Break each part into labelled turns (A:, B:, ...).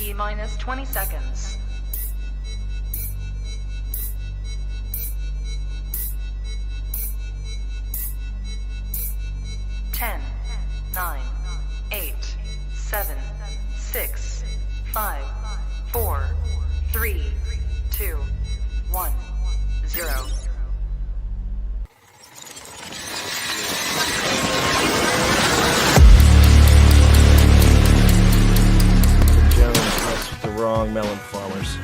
A: T-minus 20 seconds. 10, 9, 8, 7, 6, 5, 4, 3, 2, 1, 0.
B: The wrong melon farmers.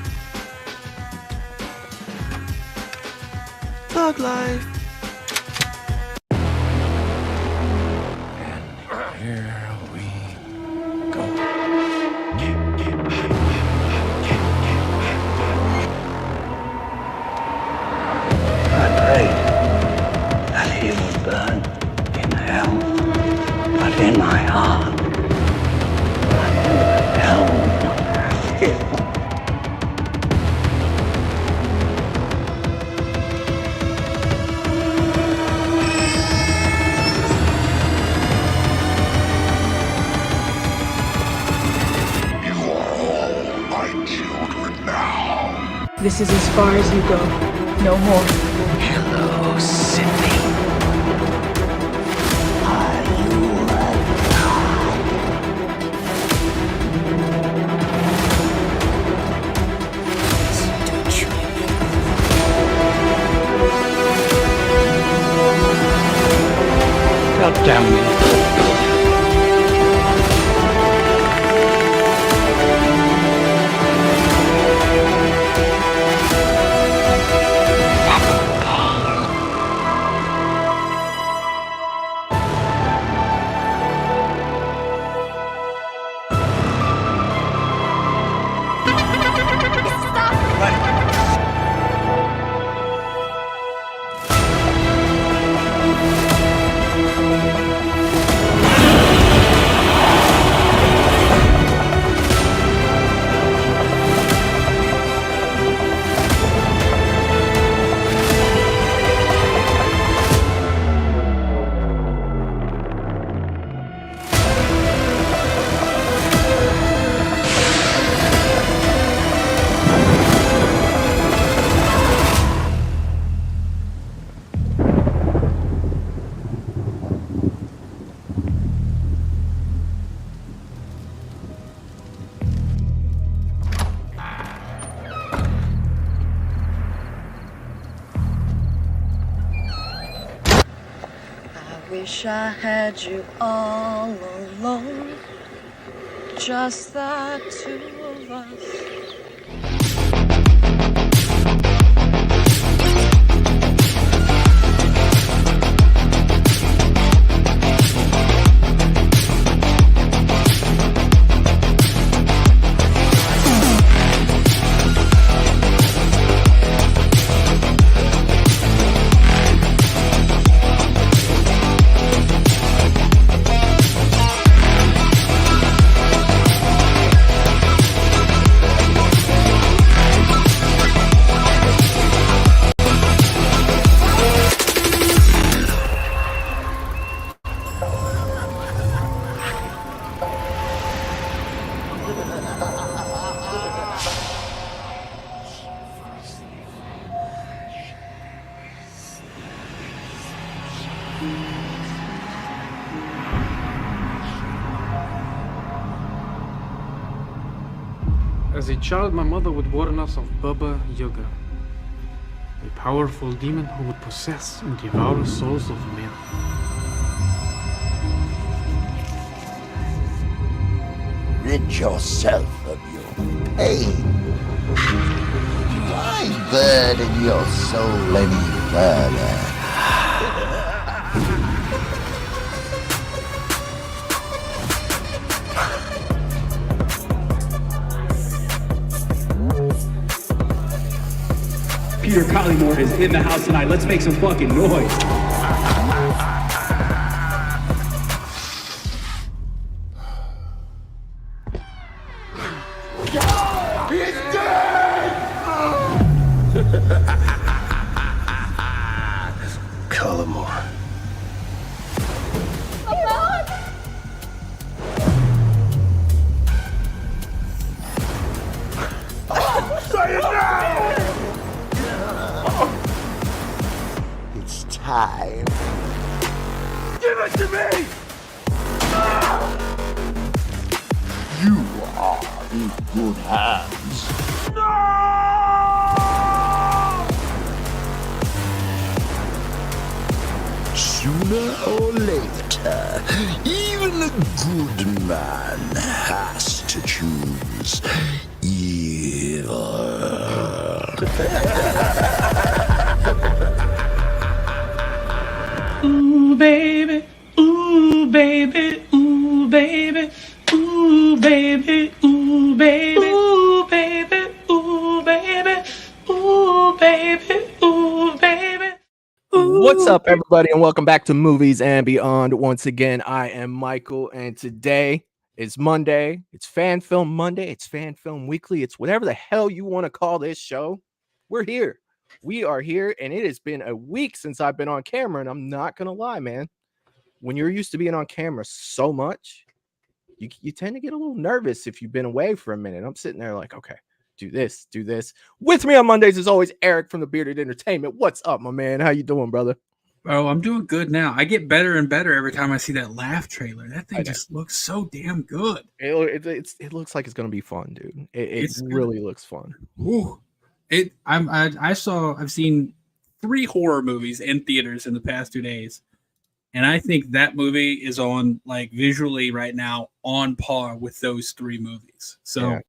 B: Thug life. And here we go.
C: I prayed that he would burn in hell, but in my heart, hell.
D: This is as far as you go. No more.
C: Hello, Sydney. Are you alive? God damn me.
E: Wish I had you all alone, just the two of us.
F: As a child, my mother would warn us of Baba Yaga, a powerful demon who would possess and devour souls of men.
G: Rid yourself of your pain. Why burden your soul any further?
H: Peter Collymore is in the house tonight. Let's make some fucking noise.
G: He's dead!
B: Collymore.
G: it to me! You are in good hands. Sooner or later, even a good man has to choose evil.
H: Ooh, baby. Ooh, baby. Ooh, baby. Ooh, baby. Ooh, baby. Ooh, baby. Ooh, baby. Ooh, baby. Ooh, baby.
B: What's up, everybody, and welcome back to Movies and Beyond. Once again, I am Michael, and today is Monday. It's Fan Film Monday. It's Fan Film Weekly. It's whatever the hell you want to call this show. We're here. We are here, and it has been a week since I've been on camera, and I'm not going to lie, man. When you're used to being on camera so much, you tend to get a little nervous if you've been away for a minute. I'm sitting there like, okay, do this. With me on Mondays, as always, Eric from the Bearded Entertainment. What's up, my man? How you doing, brother?
H: Oh, I'm doing good now. I get better and better every time I see that laugh trailer. That thing just looks so damn good.
B: It looks like it's gonna be fun, dude. It really looks fun.
H: Ooh. I've seen 3 horror movies in theaters in the past 2 days, and I think that movie is on, like, visually right now on par with those 3 movies. So yeah.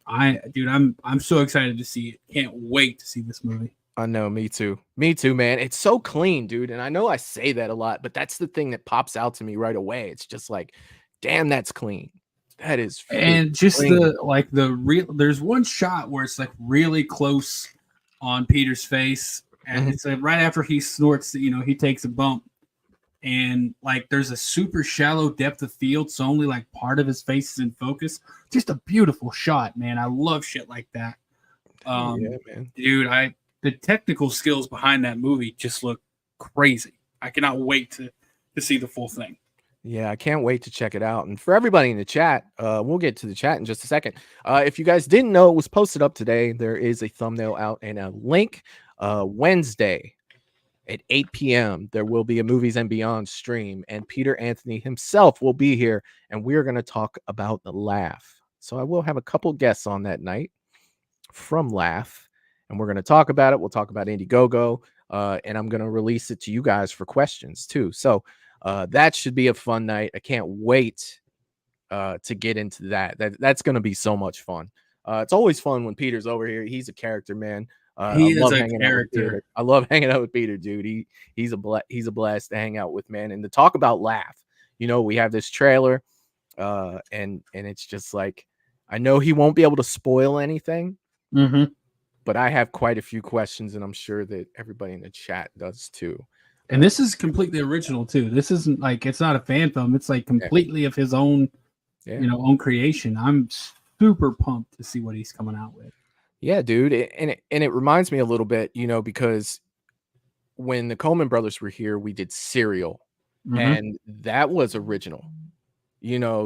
H: I'm so excited to see it. Can't wait to see this movie.
B: I know, me too, man. It's so clean, dude. And I know I say that a lot, but that's the thing that pops out to me right away. It's just like, damn, that's clean. That is,
H: and just
B: clean.
H: There's one shot where it's like really close on Peter's face, and it's like right after he snorts, he takes a bump, and like there's a super shallow depth of field, so only like part of his face is in focus. Just a beautiful shot, man. I love shit like that.
B: Yeah, man.
H: Dude, the technical skills behind that movie just look crazy. I cannot wait to see the full thing.
B: Yeah, I can't wait to check it out. And for everybody in the chat, we'll get to the chat in just a second. If you guys didn't know, it was posted up today. There is a thumbnail out and a link. Wednesday at 8 p.m. there will be a Movies and Beyond stream, and Peter Anthony himself will be here, and we're going to talk about The Laugh. So I will have a couple guests on that night from Laugh, and we're going to talk about it. We'll talk about Indiegogo, and I'm going to release it to you guys for questions too. So that should be a fun night. I can't wait to get into that. That's going to be so much fun. It's always fun when Peter's over here. He's a character, man.
H: He is a character.
B: I love hanging out with Peter, dude. He's a blast to hang out with, man. And to talk about Laugh, we have this trailer, and it's just like, I know he won't be able to spoil anything, but I have quite a few questions, and I'm sure that everybody in the chat does too.
H: And this is completely original too. This isn't like, it's not a fan film. It's like completely of his own, own creation. I'm super pumped to see what he's coming out with.
B: Yeah, dude. And it reminds me a little bit, because when the Coleman brothers were here, we did Serial, and that was original,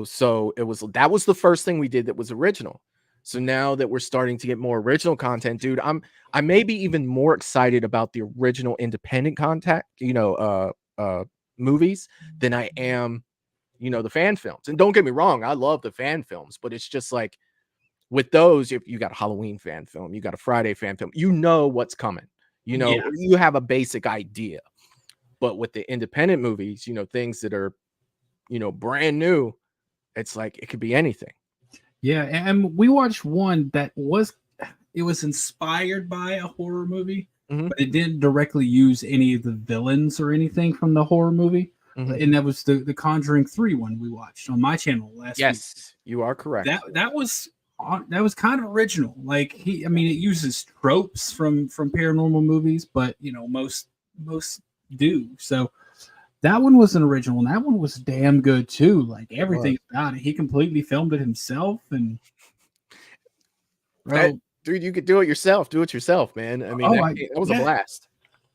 B: so that was the first thing we did that was original. So now that we're starting to get more original content, dude, I may be even more excited about the original independent content, movies than I am, the fan films. And don't get me wrong, I love the fan films, but it's just like with those, you got a Halloween fan film, you got a Friday fan film, what's coming, you have a basic idea. But with the independent movies, things that are, brand new, it's like it could be anything.
H: Yeah, and we watched one that was inspired by a horror movie, but it didn't directly use any of the villains or anything from the horror movie. And that was the Conjuring 3 one we watched on my channel last week.
B: Yes, you are correct.
H: That was kind of original. Like it uses tropes from paranormal movies, but most do. So that one was an original, and that one was damn good too. Like everything about it, he completely filmed it himself, and
B: dude, you could do it yourself. Do it yourself, man. I mean, that was a blast.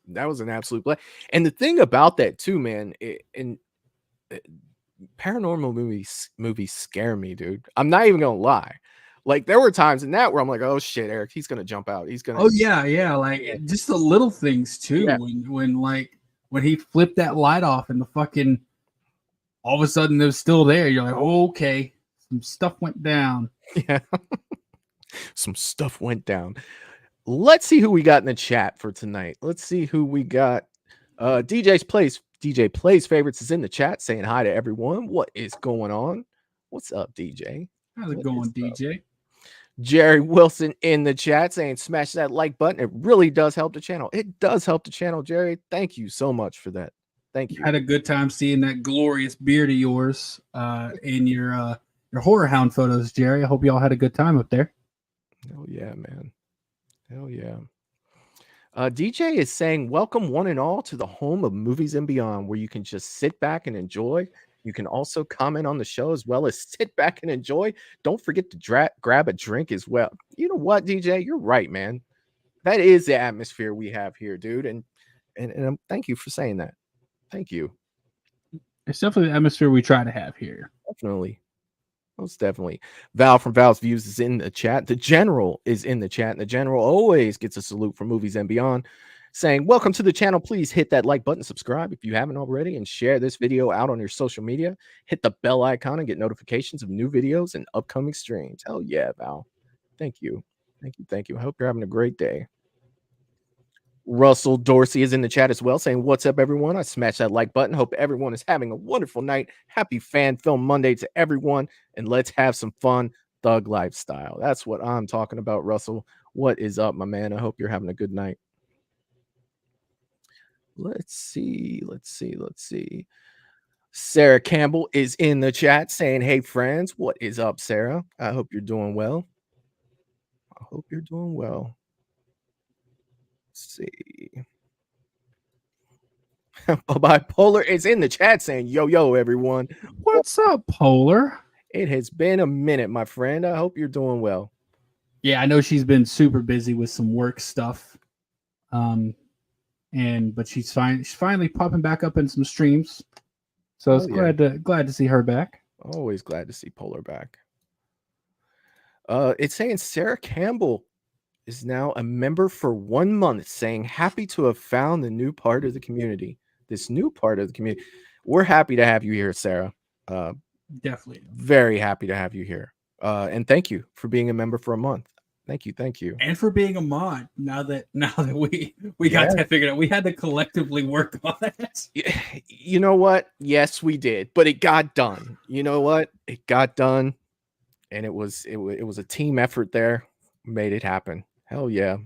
B: That was an absolute blast. And the thing about that too, man, paranormal movies scare me, dude. I'm not even gonna lie. Like there were times in that where I'm like, oh shit, Eric, he's gonna jump out. He's gonna.
H: Oh yeah, like just the little things too. Yeah. When he flipped that light off and the fucking all of a sudden it was still there. You're like, oh, okay, some stuff went down.
B: Yeah. Some stuff went down. Let's see who we got in the chat for tonight. Let's see who we got. DJ Plays Favorites is in the chat saying hi to everyone. What is going on? What's up, DJ?
H: How's it going, DJ?
B: Jerry Wilson in the chat saying smash that like button. It really does help the channel. It does help the channel, Jerry. Thank you so much for that. Thank you.
H: Had a good time seeing that glorious beard of yours in your horror hound photos, Jerry. I hope you all had a good time up there.
B: Hell yeah, man. Hell yeah. DJ is saying, welcome one and all to the home of Movies and Beyond, where you can just sit back and enjoy. You can also comment on the show as well as sit back and enjoy. Don't forget to grab a drink as well. You know what, DJ? You're right, man. That is the atmosphere we have here, dude. And thank you for saying that. Thank you.
H: It's definitely the atmosphere we try to have here.
B: Definitely. Most definitely. Val from Val's Views is in the chat. The General is in the chat. And the General always gets a salute from Movies and Beyond, saying, welcome to the channel. Please hit that like button, subscribe if you haven't already, and share this video out on your social media. Hit the bell icon and get notifications of new videos and upcoming streams. Hell yeah, Val. Thank you. Thank you. Thank you. I hope you're having a great day. Russell Dorsey is in the chat as well, saying, what's up, everyone? I smashed that like button. Hope everyone is having a wonderful night. Happy Fan Film Monday to everyone, and let's have some fun. Thug lifestyle. That's what I'm talking about, Russell. What is up, my man? I hope you're having a good night. Let's see. Sarah Campbell is in the chat saying, hey, friends. What is up, Sarah? I hope you're doing well. See. Bipolar is in the chat saying, yo, everyone.
H: What's up, Polar?
B: It has been a minute, my friend. I hope you're doing well.
H: Yeah, I know she's been super busy with some work stuff. But she's fine. She's finally popping back up in some streams. So it's glad to see her back.
B: Always glad to see Polar back. It's saying Sarah Campbell is now a member for 1 month, saying happy to have found the new part of the community. This new part of the community. We're happy to have you here, Sarah.
H: Definitely.
B: Very happy to have you here. And thank you for being a member for a month. Thank you.
H: And for being a mod. Now that we got that figured out. We had to collectively work on it.
B: You know what? Yes, we did. But it got done. You know what? It got done. And it was a team effort there. Made it happen. Hell yeah.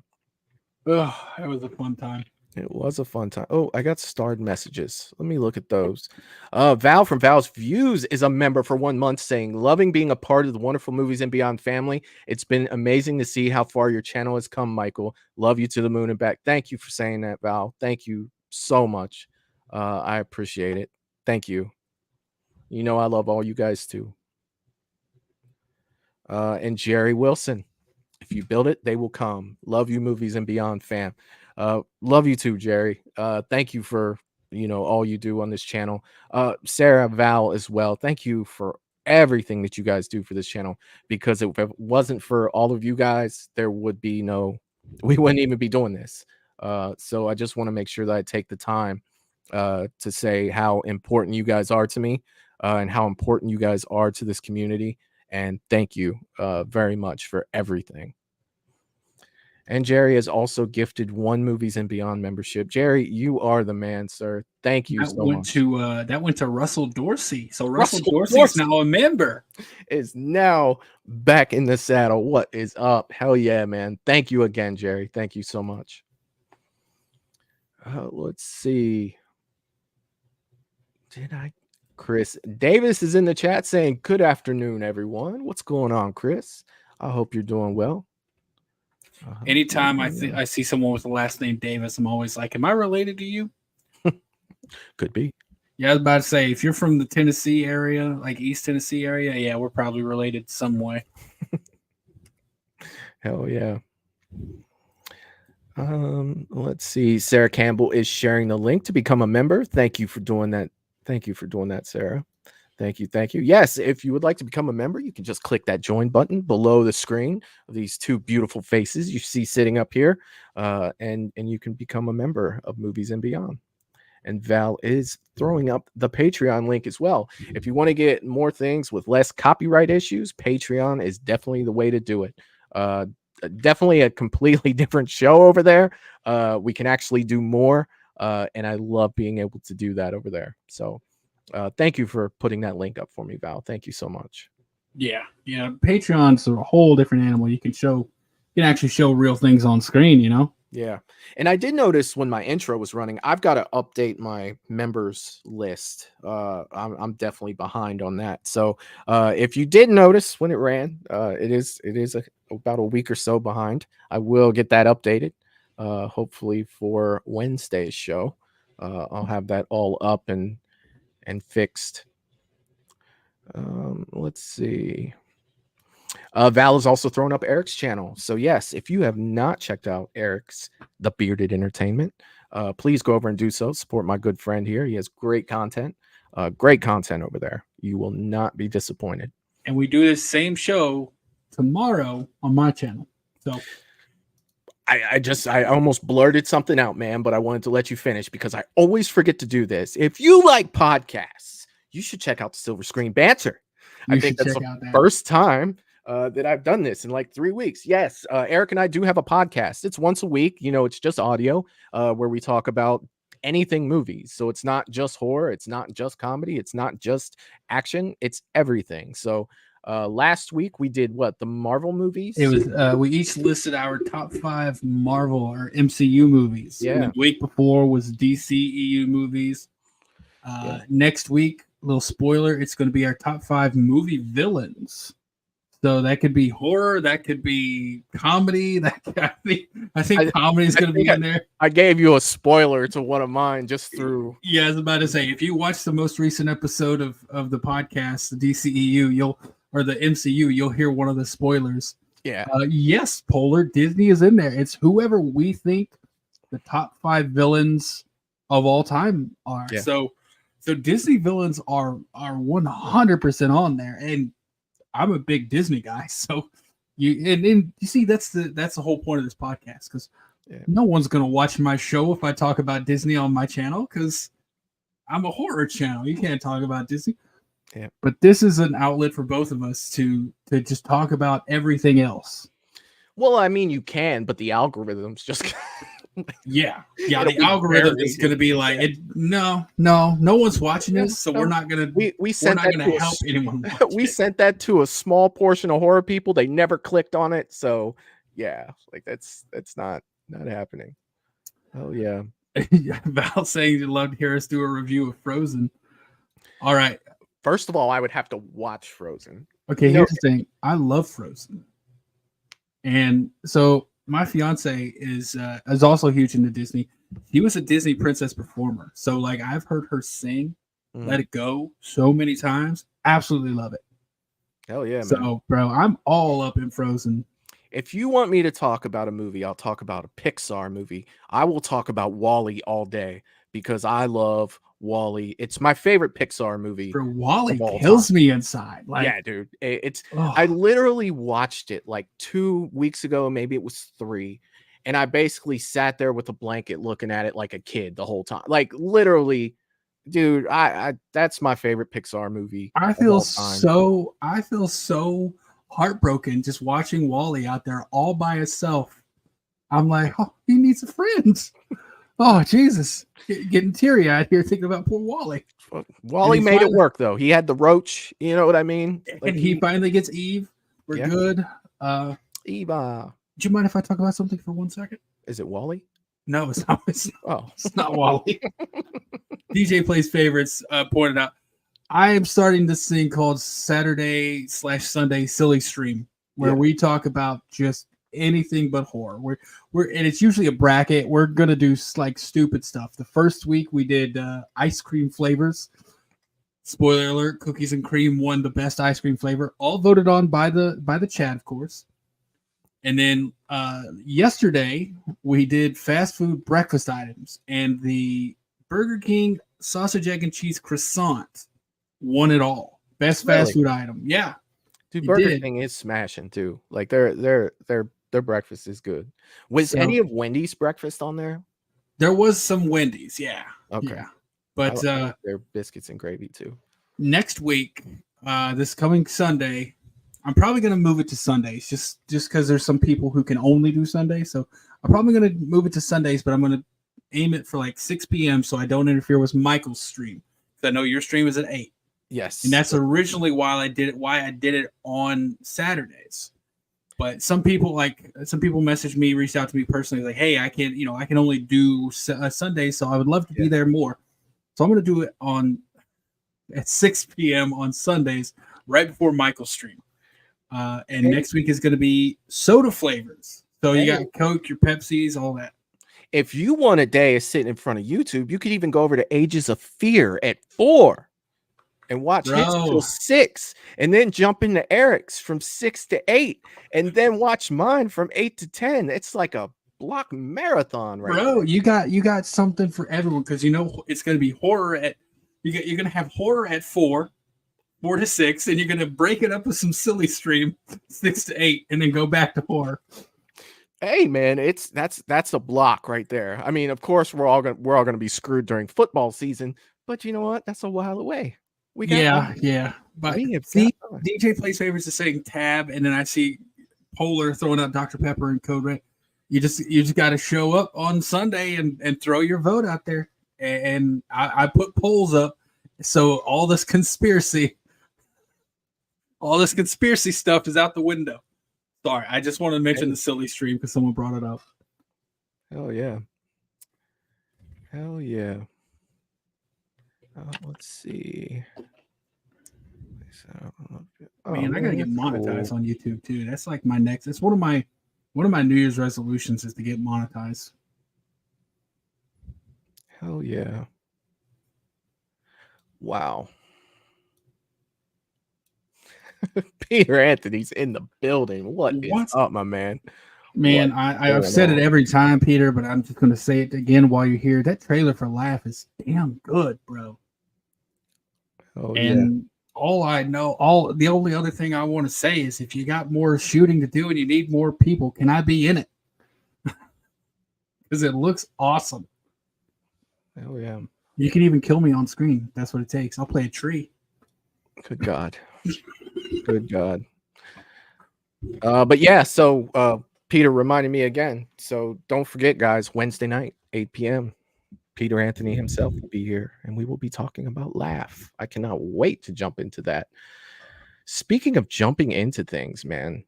H: Oh, it was a fun time.
B: It was a fun time. Oh, I got starred messages. Let me look at those. Val from Val's Views is a member for 1 month, saying, loving being a part of the wonderful Movies and Beyond family. It's been amazing to see how far your channel has come, Michael. Love you to the moon and back. Thank you for saying that, Val. Thank you so much. I appreciate it. Thank you. You know I love all you guys too. And Jerry Wilson. If you build it, they will come. Love you, Movies and Beyond fam. Love you too, Jerry. Thank you for all you do on this channel. Sarah, Val as well. Thank you for everything that you guys do for this channel, because if it wasn't for all of you guys, we wouldn't even be doing this. So I just want to make sure that I take the time to say how important you guys are to me, and how important you guys are to this community. And thank you very much for everything. And Jerry has also gifted 1 Movies and Beyond membership. Jerry, you are the man, sir. Thank you so much.
H: That went to Russell Dorsey. So Russell Dorsey is now a member.
B: Is now back in the saddle. What is up? Hell yeah, man. Thank you again, Jerry. Thank you so much. Let's see. Chris Davis is in the chat saying, good afternoon, everyone. What's going on, Chris? I hope you're doing well.
H: Anytime I see someone with the last name Davis, I'm always like, am I related to you?
B: Could be.
H: Yeah, I was about to say, if you're from the Tennessee area, like East Tennessee area, yeah, we're probably related some way.
B: Hell yeah. Let's see. Sarah Campbell is sharing the link to become a member. Thank you for doing that. Thank you for doing that, Sarah. Thank you. Yes, if you would like to become a member, you can just click that join button below the screen of these 2 beautiful faces you see sitting up here, and you can become a member of Movies and Beyond. and Val is throwing up the Patreon link as well. If you want to get more things with less copyright issues, Patreon is definitely the way to do it. Definitely a completely different show over there. We can actually do more, and I love being able to do that over there. So thank you for putting that link up for me, Val. Thank you so much.
H: Yeah. Patreon's a whole different animal. You can actually show real things on screen, you know?
B: Yeah. And I did notice when my intro was running, I've got to update my members list. I'm definitely behind on that. So if you did notice when it ran, it is about a week or so behind. I will get that updated. Hopefully for Wednesday's show. I'll have that all up and fixed. Let's see. Val has also thrown up Eric's channel. So yes, if you have not checked out Eric's The Bearded Entertainment, please go over and do so. Support my good friend here. He has great content over there. You will not be disappointed.
H: And we do this same show tomorrow on my channel. So
B: I almost blurted something out, man, but I wanted to let you finish because I always forget to do this. If you like podcasts, you should check out the Silver Screen Banter. I think that's the first time that I've done this in like 3 weeks. Yes, Eric and I do have a podcast. It's once a week. You know, it's just audio where we talk about anything movies. So it's not just horror. It's not just comedy. It's not just action. It's everything. So last week we did the Marvel movies.
H: It was we each listed our top 5 Marvel or MCU movies.
B: Yeah.
H: And the week before was DCEU movies. Next week, little spoiler, it's going to be our top 5 movie villains. So that could be horror, that could be comedy. I think comedy is going to be in there.
B: I gave you a spoiler to one of mine just through.
H: Yeah, I was about to say, if you watch the most recent episode of the podcast, the DCEU, or the MCU, you'll hear one of the spoilers.
B: Yeah.
H: Yes, Polar, Disney is in there. It's whoever we think the top 5 villains of all time are.
B: Yeah.
H: So Disney villains are 100% on there, and I'm a big Disney guy. So you see that's the whole point of this podcast, because no one's gonna watch my show if I talk about Disney on my channel, because I'm a horror channel. You can't talk about Disney.
B: Yeah.
H: But this is an outlet for both of us to just talk about everything else.
B: Well, I mean, you can, but the algorithm's just.
H: Yeah. The algorithm is going to be like, no one's watching this, so we're not going to.
B: We sent
H: we're not
B: that
H: going to
B: to
H: help anyone.
B: We sent that to a small portion of horror people. They never clicked on it, so yeah, like that's not happening. Oh yeah.
H: Val saying you'd love to hear us do a review of Frozen. All right.
B: First of all, I would have to watch Frozen.
H: Okay, here's the thing. I love Frozen, and so my fiance is also huge into Disney. He was a Disney princess performer, so like I've heard her sing "Let It Go" so many times. Absolutely love it.
B: Hell yeah, man.
H: So, bro, I'm all up in Frozen.
B: If you want me to talk about a movie, I'll talk about a Pixar movie. I will talk about WALL-E all day because I love WALL-E. It's my favorite Pixar movie.
H: For WALL-E kills me inside. Like,
B: yeah, dude. I literally watched it like 2 weeks ago, maybe it was 3, and I basically sat there with a blanket looking at it like a kid the whole time. Like literally, dude, I that's my favorite Pixar movie.
H: I feel so heartbroken just watching WALL-E out there all by itself. I'm like, oh, he needs a friend. Oh, Jesus. Getting teary-eyed here thinking about poor WALL-E.
B: WALL-E made it work, though. He had the roach. You know what I mean?
H: Like, and he finally gets Eve. We're good.
B: Eva.
H: Do you mind if I talk about something for 1 second?
B: Is it WALL-E?
H: No, it's not. It's not WALL-E. DJ Plays Favorites pointed out, I am starting this thing called Saturday/Sunday Silly Stream, where we talk about just anything but horror. And it's usually a bracket. We're gonna do like stupid stuff. The first week we did ice cream flavors. Spoiler alert: cookies and cream won the best ice cream flavor, all voted on by the chat, of course. And then yesterday we did fast food breakfast items, and the Burger King sausage, egg, and cheese croissant won it all. Best fast food item. Yeah.
B: Dude, Burger King is smashing too. Like their breakfast is good. Was any of Wendy's breakfast on there?
H: There was some Wendy's, yeah.
B: Okay.
H: Yeah. But
B: I like their biscuits and gravy too.
H: next week, this coming Sunday, I'm probably going to move it to Sundays just because there's some people who can only do Sundays. So I'm probably going to move it to Sundays, but I'm going to aim it for like 6 p.m. so I don't interfere with Michael's stream. Because I know your stream is at 8.
B: Yes.
H: And that's originally why I did it on Saturdays. But some people messaged me, reached out to me personally, like, hey, I can only do Sunday, so I would love to be there more. So I'm going to do it at 6 p.m. on Sundays, right before Michael's stream. And next week is going to be soda flavors. So you got Coke, your Pepsis, all that.
B: If you want a day of sitting in front of YouTube, you could even go over to Ages of Fear at 4 and watch his till 6, and then jump into Eric's from 6 to 8, and then watch mine from 8 to 10. It's like a block marathon, right?
H: Bro, you got something for everyone, because it's going to be horror you're going to have horror at 4 to 6, and you're going to break it up with some silly stream 6 to 8, and then go back to horror.
B: Hey man, that's a block right there. I mean, of course we're all gonna be screwed during football season, but you know what? That's a while away. We got
H: yeah. But see, DJ Plays Favorites is saying tab, and then I see Polar throwing out Dr. Pepper and Code Red. You just got to show up on Sunday and throw your vote out there. And I put polls up, so all this conspiracy stuff is out the window. Sorry, I just want to mention the silly stream because someone brought it up.
B: Hell yeah. Let's see.
H: Man, I gotta get monetized on YouTube too. That's like my next. It's one of my New Year's resolutions is to get monetized.
B: Hell yeah. Wow. Peter Anthony's in the building. What is up, my man?
H: Man, I've said it every time, Peter, but I'm just going to say it again while you're here. That trailer for Laugh is damn good, bro.
B: Oh,
H: and the only other thing I want to say is if you got more shooting to do and you need more people, can I be in it? Because it looks awesome.
B: Oh, yeah.
H: You can even kill me on screen. That's what it takes. I'll play a tree.
B: Good God. Good God. But yeah, so Peter reminded me again. So don't forget, guys, Wednesday night, 8 p.m. Peter Anthony himself will be here, and we will be talking about Laugh. I cannot wait to jump into that. Speaking of jumping into things, man,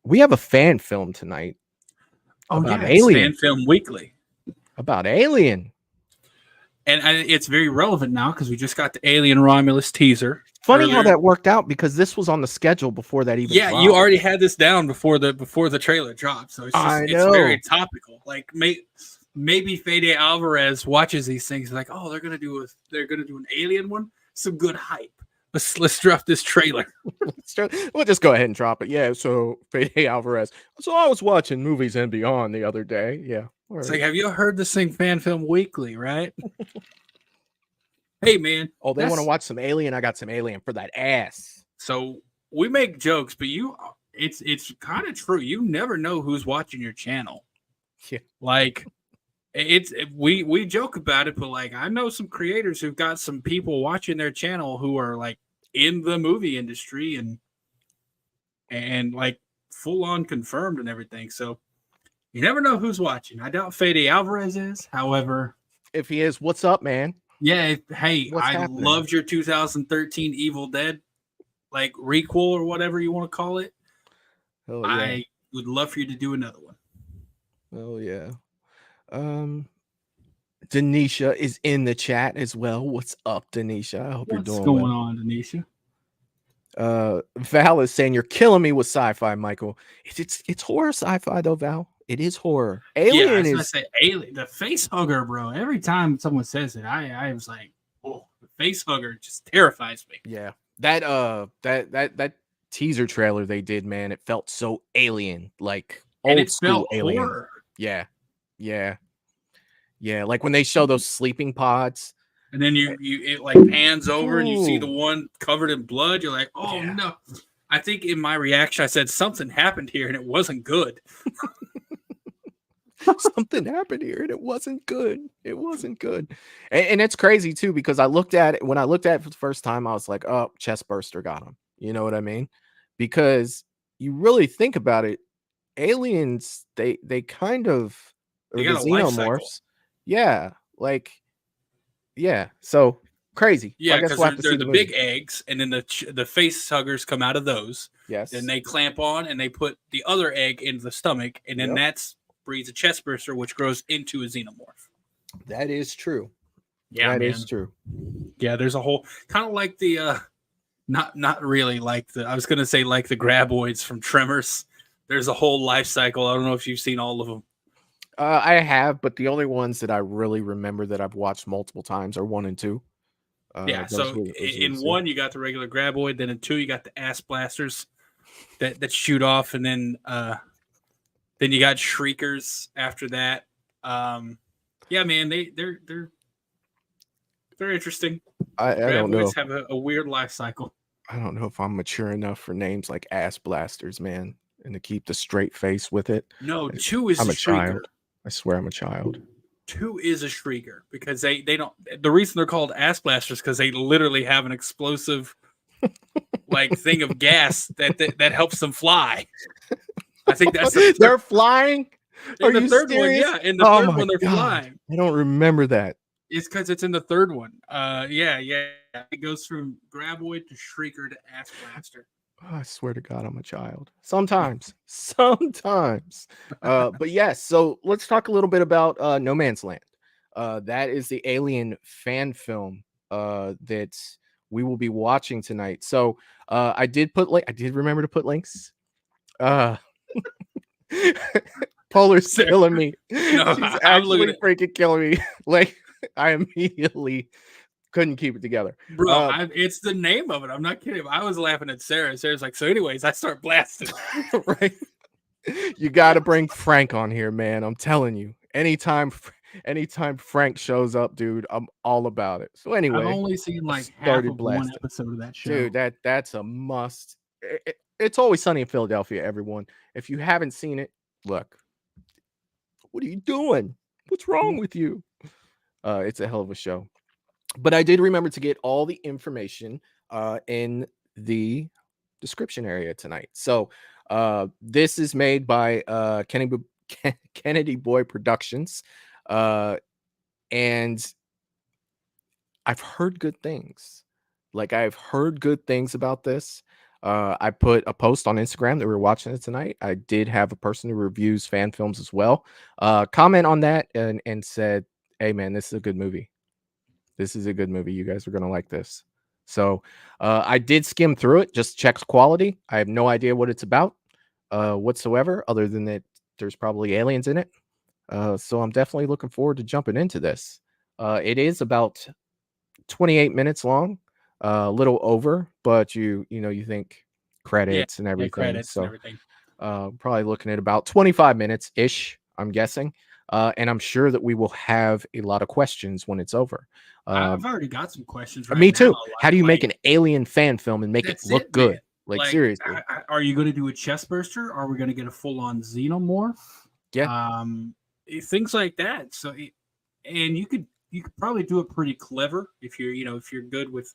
B: we have a fan film tonight.
H: About Alien. Fan Film Weekly.
B: About Alien.
H: And it's very relevant now because we just got the Alien Romulus teaser.
B: Funny
H: earlier.
B: How that worked out because this was on the schedule before that even.
H: Yeah,
B: dropped.
H: you already had this down before the trailer dropped, so it's very topical. Like maybe Fede Alvarez watches these things like, oh, they're gonna do an Alien one. Some good hype. Let's drop this trailer.
B: We'll just go ahead and drop it. Yeah. So Fede Alvarez. So I was watching Movies and Beyond the other day. Yeah.
H: It's like, have you heard this thing, Fan Film Weekly, right? Hey, man.
B: Oh, they want to watch some Alien. I got some Alien for that ass.
H: So we make jokes, but it's kind of true. You never know who's watching your channel.
B: Yeah.
H: Like we joke about it, but like I know some creators who've got some people watching their channel who are like in the movie industry and like full on confirmed and everything. So you never know who's watching. I doubt Fede Alvarez is. However,
B: if he is, what's up, man?
H: Yeah. Hey, loved your 2013 Evil Dead, like requel or whatever you want to call it.
B: Oh, yeah.
H: I would love for you to do another one.
B: Oh yeah. Denisha is in the chat as well. What's up, Denisha? I hope you're doing well.
H: What's going on, Denisha?
B: Val is saying you're killing me with sci-fi, Michael. It's horror sci-fi though, Val. It is horror. Alien is
H: Alien, the face hugger, bro. Every time someone says it, I was like, oh, the face hugger just terrifies me.
B: Yeah. That teaser trailer they did, man, it felt so alien, like old school alien.
H: Horror.
B: Yeah. Like when they show those sleeping pods.
H: And then it like pans over and you see the one covered in blood. You're like, oh no. I think in my reaction I said something happened here and it wasn't good.
B: something happened here and it wasn't good. It wasn't good. And it's crazy too, because I looked at it when I looked at it for the first time, I was like, oh, chest burster got him. You know what I mean? Because you really think about it, aliens, they kind of,
H: They
B: or the
H: got a life cycle.
B: xenomorphs, yeah, like, yeah. So crazy.
H: Yeah,
B: I guess
H: because
B: we'll have to
H: they're
B: see
H: the
B: movie.
H: big eggs, and then the face huggers come out of those.
B: Yes.
H: Then they clamp on, and they put the other egg into the stomach, and then
B: Yep.
H: that's breeds a chest burster, which grows into a xenomorph.
B: That is true.
H: Yeah,
B: That
H: man.
B: is true.
H: Yeah, there's a whole kind of like the not really like the, I was gonna say like the graboids from Tremors. There's a whole life cycle. I don't know if you've seen all of them.
B: I have, but the only ones that I really remember that I've watched multiple times are 1 and 2.
H: Yeah,
B: those
H: so
B: were the
H: in
B: two.
H: 1 you got the regular graboid, then in 2 you got the ass blasters that shoot off, and then you got shriekers after that. Yeah, man, they're interesting.
B: I don't know.
H: Graboids have a weird life cycle.
B: I don't know if I'm mature enough for names like ass blasters, man, and to keep the straight face with it.
H: No, 2 is
B: I'm
H: a
B: a
H: shrieker.
B: child. I swear I'm a child.
H: 2 is a shrieker because they don't. The reason they're called ass blasters because they literally have an explosive like thing of gas that helps them fly. I think that's
B: they're flying. Are
H: in the
B: you
H: third
B: serious?
H: one. Yeah, in the
B: Oh
H: third
B: my
H: one they're
B: God.
H: flying.
B: I don't remember that.
H: It's because it's in the third one. Yeah. It goes from graboid to shrieker to ass blaster.
B: Oh, I swear to God, I'm a child. Sometimes. But yes, so let's talk a little bit about No Man's Land. That is the Alien fan film that we will be watching tonight. So I did remember to put links. Polar's killing me.
H: No,
B: She's
H: I'm
B: actually
H: looking at-
B: freaking killing me. Like, I immediately couldn't keep it together.
H: Bro, it's the name of it. I'm not kidding. I was laughing at Sarah. Sarah's like, so anyways, I start blasting.
B: Right. You got to bring Frank on here, man. I'm telling you. Anytime Frank shows up, dude, I'm all about it. So anyway,
H: I've only seen like half
B: started
H: of one
B: blasting.
H: episode of that show.
B: Dude, that's a must. It's Always Sunny in Philadelphia, everyone. If you haven't seen it, look. What are you doing? What's wrong with you? It's a hell of a show. But I did remember to get all the information in the description area tonight. So this is made by Kennedy Boy Productions. And I've heard good things. Like, I've heard good things about this. I put a post on Instagram that we were watching it tonight. I did have a person who reviews fan films as well. Comment on that and said, hey, man, this is a good movie. This is a good movie. You guys are going to like this. So I did skim through it, just checks quality. I have no idea what it's about whatsoever, other than that there's probably aliens in it. So I'm definitely looking forward to jumping into this. It is about 28 minutes long, a little over, but you think credits and everything.
H: Credits
B: so
H: and everything.
B: probably looking at about 25 minutes ish, I'm guessing. And I'm sure that we will have a lot of questions when it's over.
H: I've already got some questions. Right
B: Me too.
H: now.
B: How do you make an alien fan film and make it
H: That's
B: look
H: it,
B: good?
H: man.
B: Like seriously.
H: Are you going to do a chest burster? Are we going to get a full on xenomorph?
B: Yeah.
H: Things like that. So, and you could probably do it pretty clever if you're good with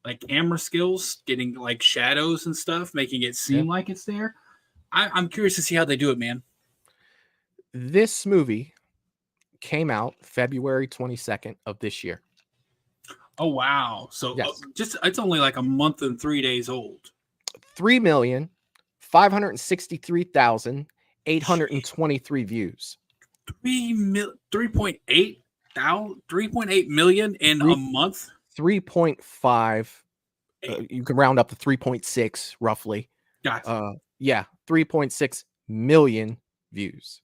H: like camera skills, getting like shadows and stuff, making it seem like it's there. I'm curious to see how they do it, man.
B: This movie came out February 22nd of this year.
H: Oh wow! So
B: Yes.
H: it's only like a month and 3 days old.
B: 3,563,823 views.
H: 3.8 million in a month.
B: 3.5. You can round up to 3.6 roughly.
H: Gotcha.
B: 3.6 million views.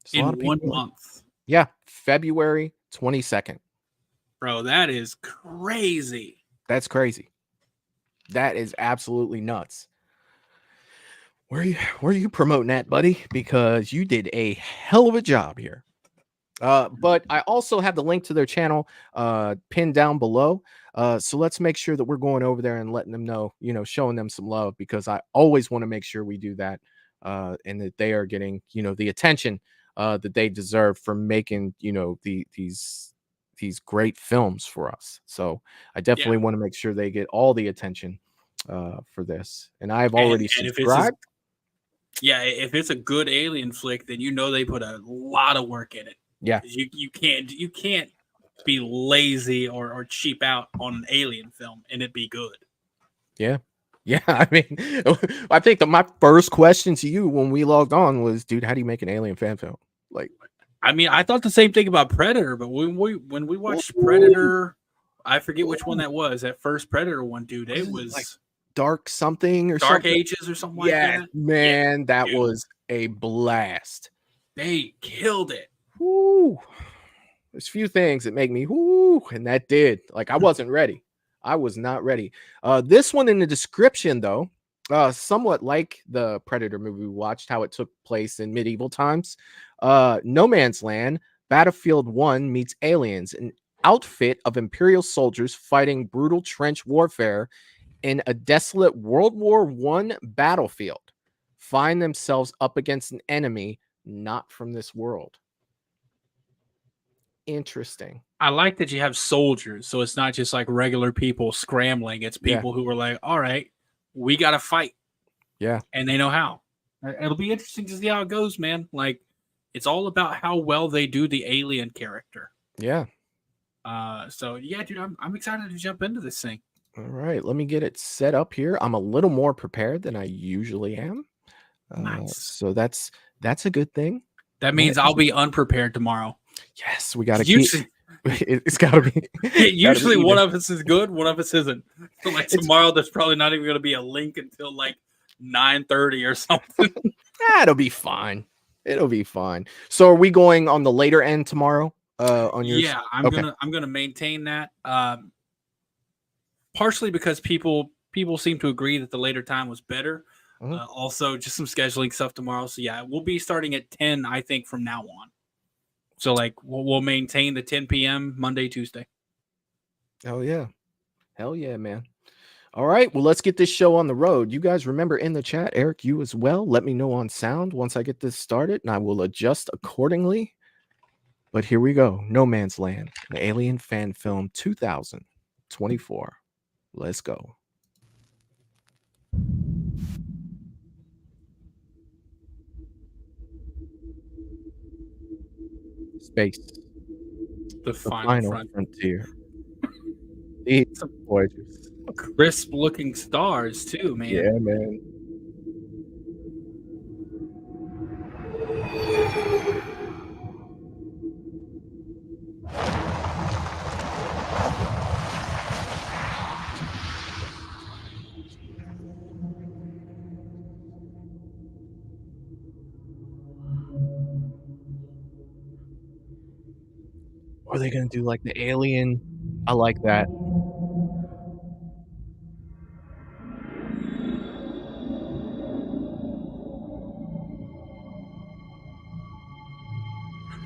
B: That's a lot of
H: In 1
B: people.
H: month.
B: Yeah, February 22nd.
H: Bro, that is crazy.
B: That's crazy. That is absolutely nuts. Where are you promoting that, buddy? Because you did a hell of a job here. But I also have the link to their channel pinned down below. So let's make sure that we're going over there and letting them know, showing them some love, because I always want to make sure we do that and that they are getting, the attention that they deserve for making, these great films for us. So I definitely want to make sure they get all the attention for this. And I've already
H: And if it's
B: subscribed.
H: if it's a good alien flick, then they put a lot of work in it.
B: Yeah.
H: You can't be lazy or cheap out on an alien film and it be good.
B: Yeah. Yeah. I mean, I think that my first question to you when we logged on was, dude, how do you make an alien fan film? Like,
H: I mean, I thought the same thing about Predator, but when we watched Predator, I forget which one that was. That first Predator one, dude, it was
B: like Dark something or
H: Dark
B: something.
H: Ages or something like that.
B: Man, that was a blast.
H: They killed it.
B: Woo. There's few things that make me whoo, and that did. Like, I wasn't ready. I was not ready. This one in the description, though, somewhat like the Predator movie we watched, how it took place in medieval times. No Man's Land, Battlefield 1 meets Aliens, an outfit of Imperial soldiers fighting brutal trench warfare in a desolate World War I battlefield, find themselves up against an enemy not from this world. Interesting.
H: I like that you have soldiers, so it's not just like regular people scrambling. It's people who are like, all right, we got to fight.
B: Yeah.
H: And they know how. It'll be interesting to see how it goes, man. Like, it's all about how well they do the alien character.
B: Yeah.
H: So, yeah, dude, I'm excited to jump into this thing.
B: All right, let me get it set up here. I'm a little more prepared than I usually am.
H: Nice.
B: So that's a good thing.
H: That means I'll be unprepared tomorrow.
B: Yes, we got to keep. It's got to be.
H: Usually, one of us is good, one of us isn't. So like tomorrow, there's probably not even going to be a link until like 9:30 or something.
B: It'll be fine. It'll be fine. So, are we going on the later end tomorrow? On yours?
H: Yeah, I'm gonna maintain that. Partially because people seem to agree that the later time was better. Also, just some scheduling stuff tomorrow. So yeah, we'll be starting at 10, I think, from now on. So like we'll maintain the 10 p.m. Monday, Tuesday.
B: Oh yeah, hell yeah, man. All right, well, let's get this show on the road. You guys remember in the chat, Eric, you as well. Let me know on sound once I get this started, and I will adjust accordingly. But here we go. No Man's Land, an alien fan film 2024. Let's go. Space.
H: The final
B: frontier. It's gorgeous.
H: Crisp looking stars too, man.
B: Yeah, man. Are they gonna do like the Alien? I like that.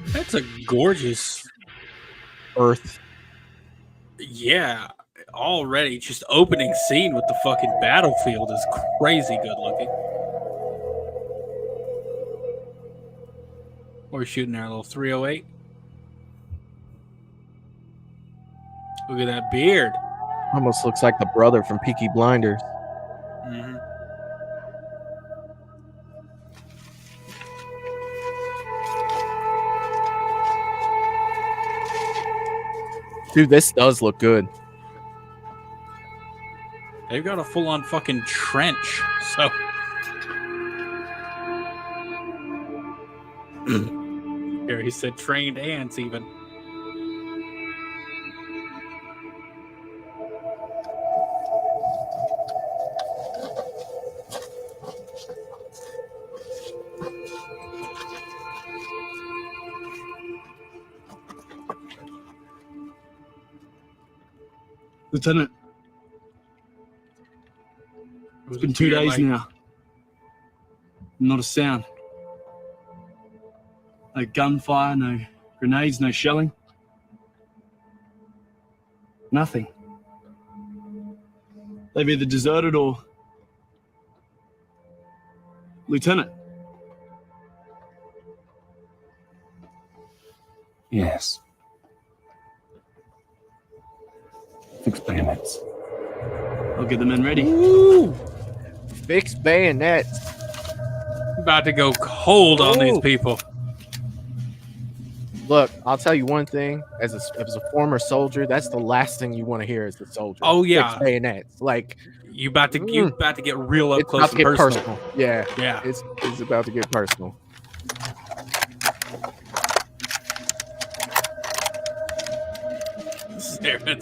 H: That's a gorgeous
B: Earth.
H: Yeah, already just opening scene with the fucking battlefield is crazy good looking. What are we shooting there? A little 308? Look at that beard.
B: Almost looks like the brother from Peaky Blinders.
H: Mm-hmm.
B: Dude, this does look good.
H: They've got a full-on fucking trench, so... Here, he said trained ants, even.
I: Lieutenant, it's been 2 days now. Not a sound. No gunfire, no grenades, no shelling. Nothing. They've either deserted or... Lieutenant. Yes. Fix bayonets. I'll get the men ready.
B: Ooh, fix bayonets.
H: About to go cold on these people.
B: Look, I'll tell you one thing. As a former soldier, that's the last thing you want to hear as a soldier.
H: Oh yeah,
B: fix bayonets. Like
H: you about to get real up
B: it's
H: close
B: about to
H: and
B: get personal. Yeah,
H: Yeah.
B: It's about to get personal.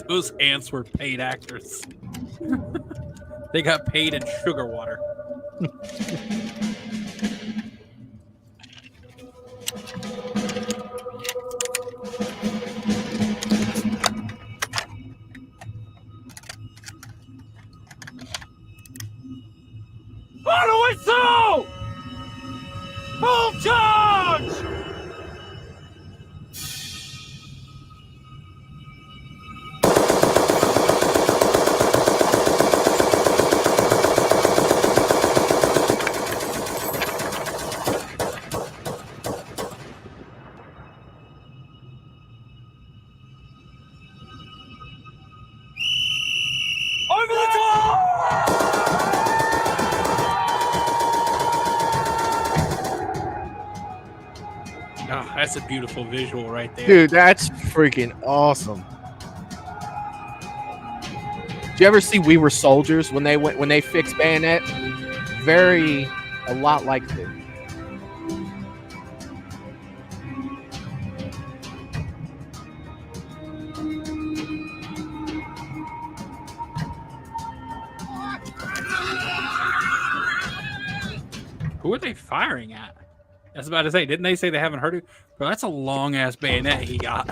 H: Those ants were paid actors. They got paid in sugar water.
I: On the whistle! Full charge! Over the top!
H: Oh, that's a beautiful visual right there.
B: Dude, that's freaking awesome. Did you ever see We Were Soldiers when they fixed bayonet? A lot like this.
H: Who are they firing at? I was about to say, didn't they say they haven't heard it? Bro, that's a long ass bayonet he got.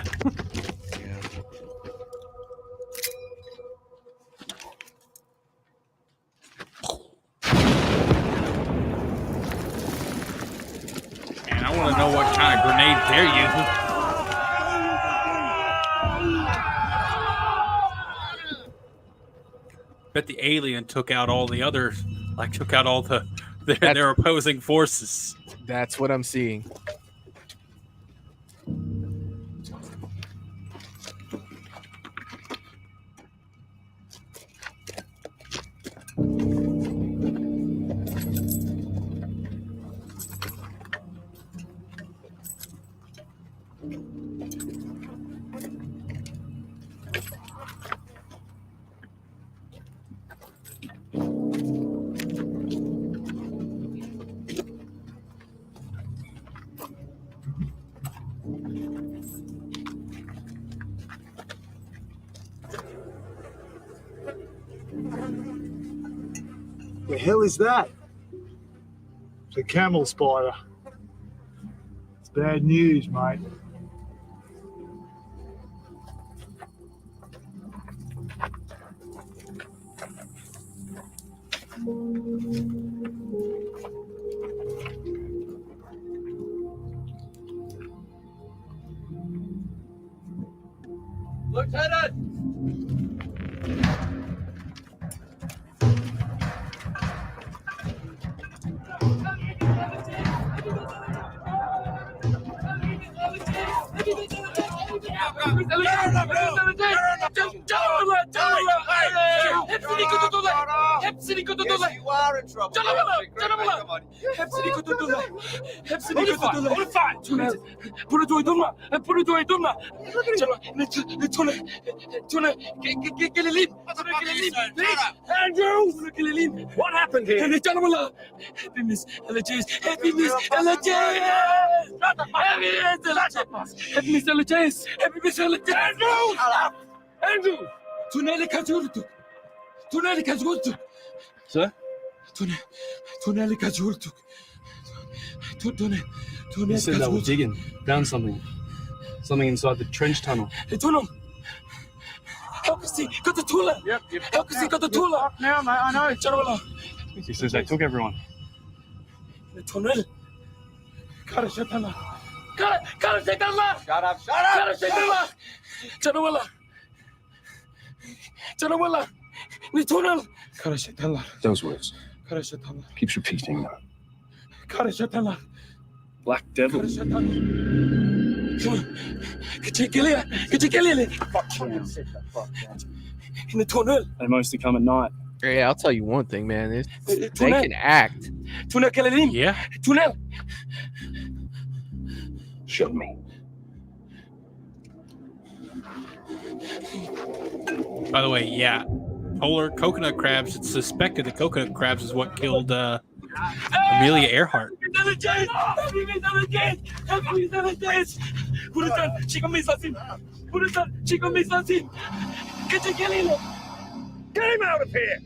H: And I want to know what kind of grenade they're using. Bet the alien took out all the others, took out all their opposing forces.
B: That's what I'm seeing.
J: The hell is that? It's a camel spider. It's bad news, mate.
I: Lieutenant!
K: Hepsini kututular. You are in trouble. Hepsini kututular. Hepsini kututular.
I: Hold fire!
K: Bunu duydun mu? Bunu duydun mu? Tuna, gelelim. Andrew! Gelelim.
I: What happened here?
K: Canavarlar. Hepimiz öleceğiz. Hepimiz öleceğiz. Hepimiz öleceğiz. Hepimiz öleceğiz. Andrew! Tüneli kaçırdık. Tüneli kaçırdık.
I: Sir?
K: Tüneli kaçırdık.
I: You said that we're digging. Found something. Something inside the trench tunnel.
K: Tunnel. How can see? Got the tunnel.
F: Yep.
K: How can see? Got the tunnel.
F: Now, mate, I know.
K: Canavarlar.
I: He says they took everyone.
K: Tunnel. Karışıklar. Karışıklar.
F: Shut up.
K: Karışıklar. Canavarlar. Canavarlar. Ne tunnel? Karışıklar.
I: Those words.
K: Karışıklar.
I: Keeps repeating them.
K: Karışıklar.
I: Black Devil.
K: In the tunnel.
I: They mostly come at night.
B: Yeah, I'll tell you one thing, man. They can act.
K: Tunnel Kalelim.
F: Yeah.
K: Tunnel.
C: Show me.
F: By the way, yeah. Polar coconut crabs. It's suspected that coconut crabs is what killed Amelia Earhart.
K: Get him out of here.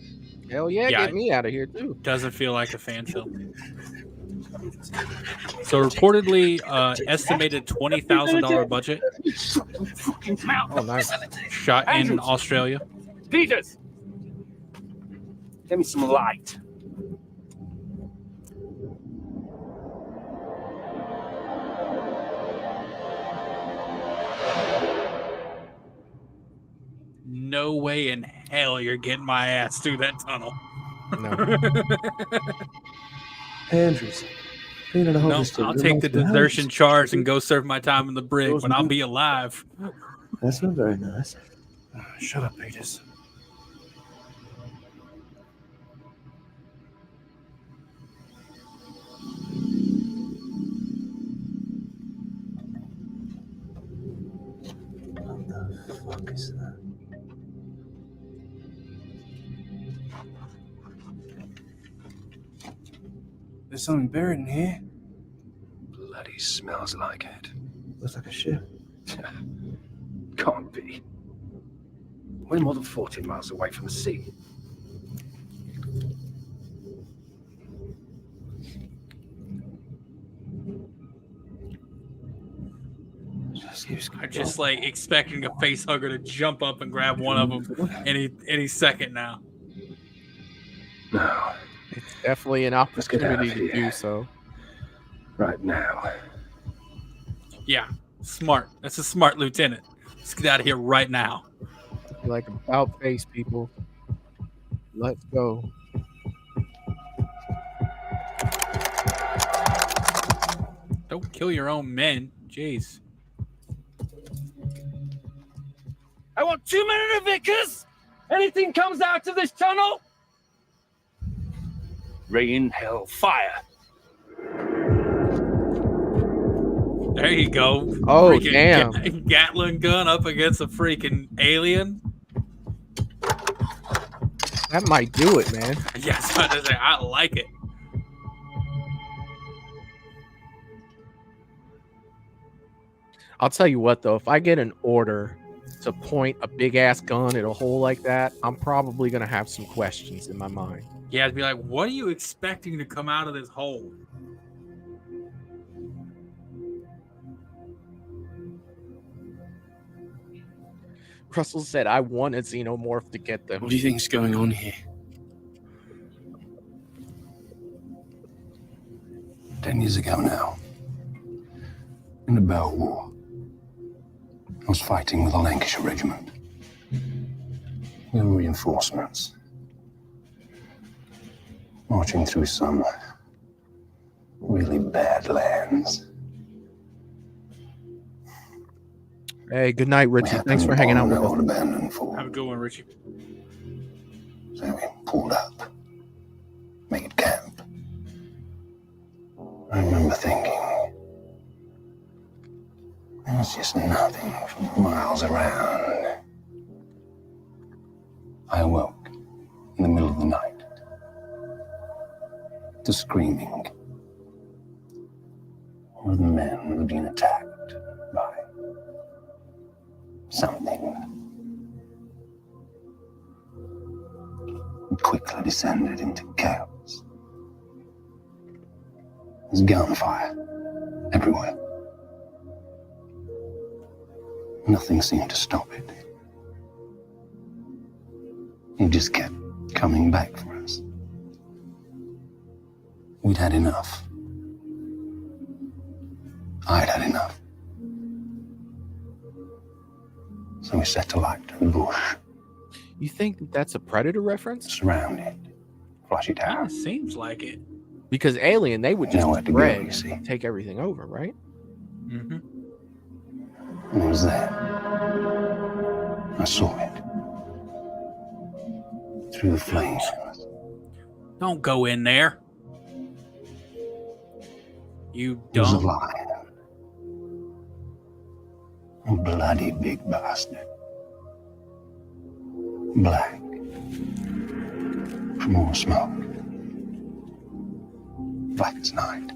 B: Hell yeah,
F: Yeah.
B: get me out of here too.
F: Doesn't feel like a fan film. So reportedly, estimated $20,000 budget.
B: Oh, nice.
F: Shot in Australia.
K: Peters. Give me some light.
F: No way in hell you're getting my ass through that tunnel.
B: No.
L: Andrews.
F: No, I'll take the desertion charge and go serve my time in the brig, but I'll be alive.
L: That's not very nice.
I: Shut up, Peters.
L: What the fuck is that?
I: There's something buried in here.
C: Bloody smells like it.
L: Looks like a ship.
C: Can't be. We're more than 14 miles away from the sea.
F: I'm just like expecting a face hugger to jump up and grab one of them any second now.
C: No.
B: It's definitely an
C: Let's get out of
B: opportunity to do
C: here.
B: so.
C: Right now.
F: Yeah, smart. That's a smart lieutenant. Let's get out of here right now.
B: Like about face, people. Let's go.
F: Don't kill your own men. Jeez.
K: I want 2 minutes of Vickers. Anything comes out of this tunnel? Rain, hell, fire.
F: There you go.
B: Oh,
F: Freaking
B: damn.
F: Gatling gun up against a freaking alien.
B: That might do it, man.
F: Yes, I like it.
B: I'll tell you what, though. If I get an order to point a big-ass gun at a hole like that, I'm probably going to have some questions in my mind.
F: Yeah, I'd be like, what are you expecting to come out of this hole?
B: Russell said, I want a xenomorph to get them.
I: What do you think's going on here?
C: 10 years ago now, in the Boer War, I was fighting with a Lancashire regiment. We were reinforcements. Marching through some really bad lands.
B: Hey, good night, Richie. Thanks for hanging out with us.
C: Abandoned fort.
F: Have a good one, Richie.
C: So we pulled up, made camp. I remember thinking, there's just nothing for miles around. I awoke in the middle of the night to screaming. One of the men had been attacked by something. It quickly descended into chaos. There's gunfire everywhere. Nothing seemed to stop it. It just kept coming back for us. We'd had enough. I'd had enough. So we set alight to the bush.
B: You think that's a Predator reference?
C: Surround it. Flush it
F: Kind
C: out.
F: of seems like it.
B: Because Alien, they would just
C: Nowhere to go,
B: spread
C: you see.
B: and take everything over, right?
H: Mm-hmm.
C: And it was there. I saw it. Through the flames.
H: Don't go in there. You
C: It was a
H: dumb.
C: lion. A bloody big bastard. Black. From all the smoke. Black as night.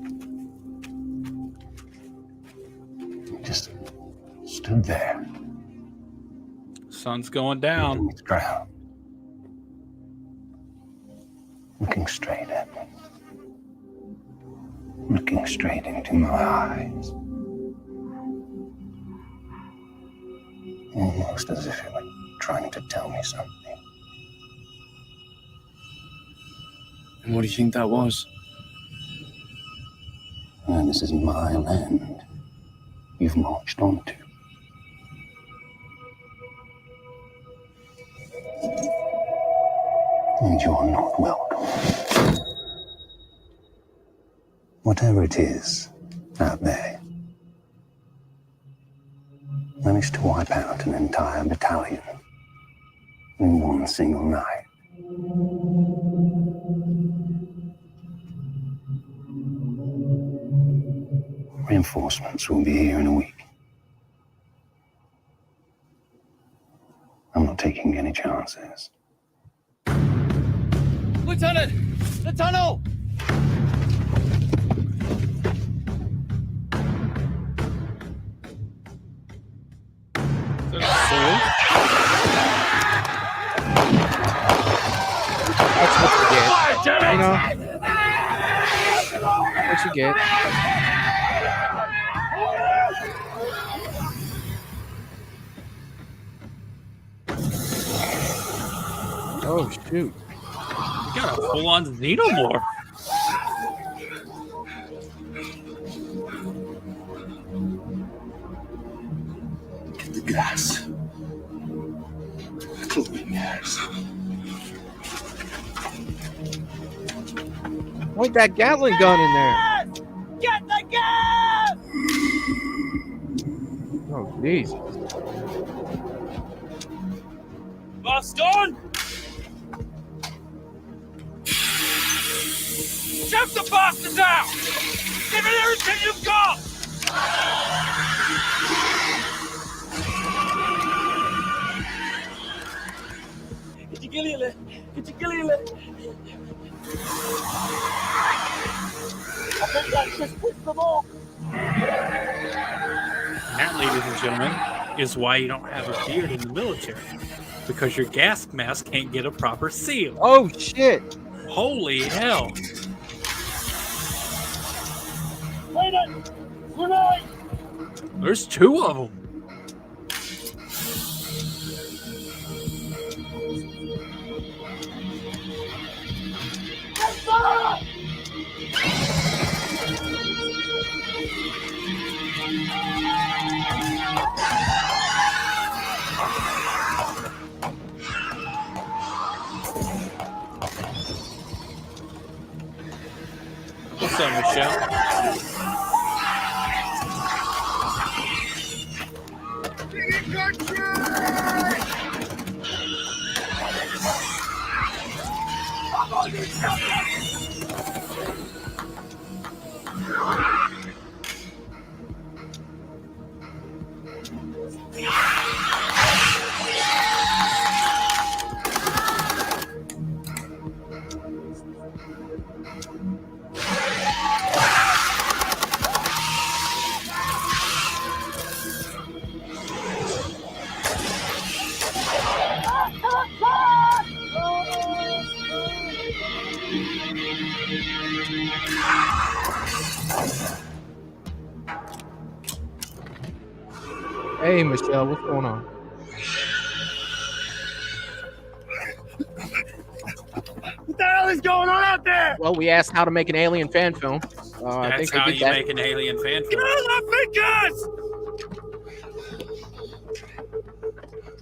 C: He just stood there.
H: Sun's going down.
C: Beneath the ground. Looking straight at me. Looking straight into my eyes. Almost as if it were trying to tell me something.
I: And what do you think that was?
C: And this is my land you've marched onto. And you're not welcome. Whatever it is out there, managed to wipe out an entire battalion in one single night. Reinforcements will be here in a week. I'm not taking any chances.
K: Lieutenant! The tunnel!
B: That's what you get. You know? What you get. Oh, shoot.
H: You got a full-on xenomorph.
C: Get the gas. Chlorine gas.
B: Point that Gatling gun in there.
K: Get the gas!
B: Oh, jeez.
K: Boston! Shoot the bastards out! Give it everything you've got!
H: That, ladies and gentlemen, is why you don't have a beard in the military. Because your gas mask can't get a proper seal.
B: Oh, shit.
H: Holy hell. There's two of them. What's up, Michelle?
B: Hey, Michelle, what's going on?
K: What the hell is going on out there?
B: Well, we asked how to make an Alien fan film. I
H: That's
B: think
H: how
B: they did
H: you
B: that.
H: make an alien fan
K: Get
H: film.
K: out of the fingers!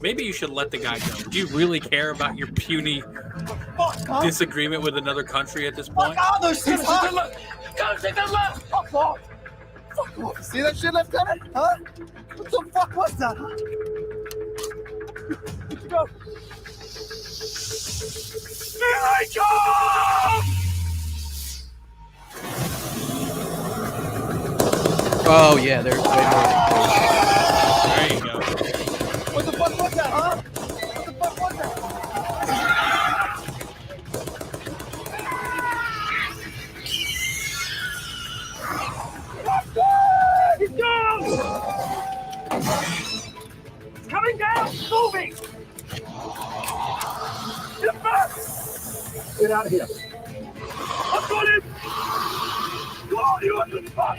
H: Maybe you should let the guy go. Do you really care about your puny
M: disagreement with another country at this point?
K: Fuck others! Take that left! Gotta take that left! Fuck off! Fuck off! See that shit, Lieutenant? Huh? What the fuck was that, huh? Let's go! Here I come!
B: Oh yeah, there's.
M: There you go.
K: What the fuck was that, huh? What the fuck was that? He's down! It's coming down! Moving! Get back! Get out of here! I've got him! Go on, you under the bus!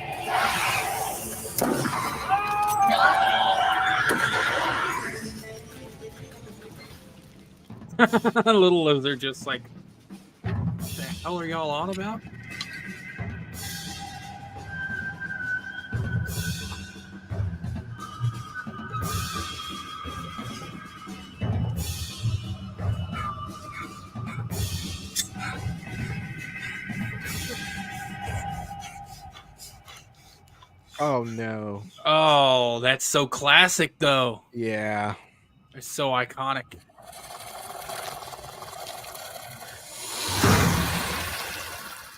M: Little lizard just like, what the hell are y'all on about?
B: Oh no.
M: Oh, that's so classic though.
B: Yeah.
M: It's so iconic.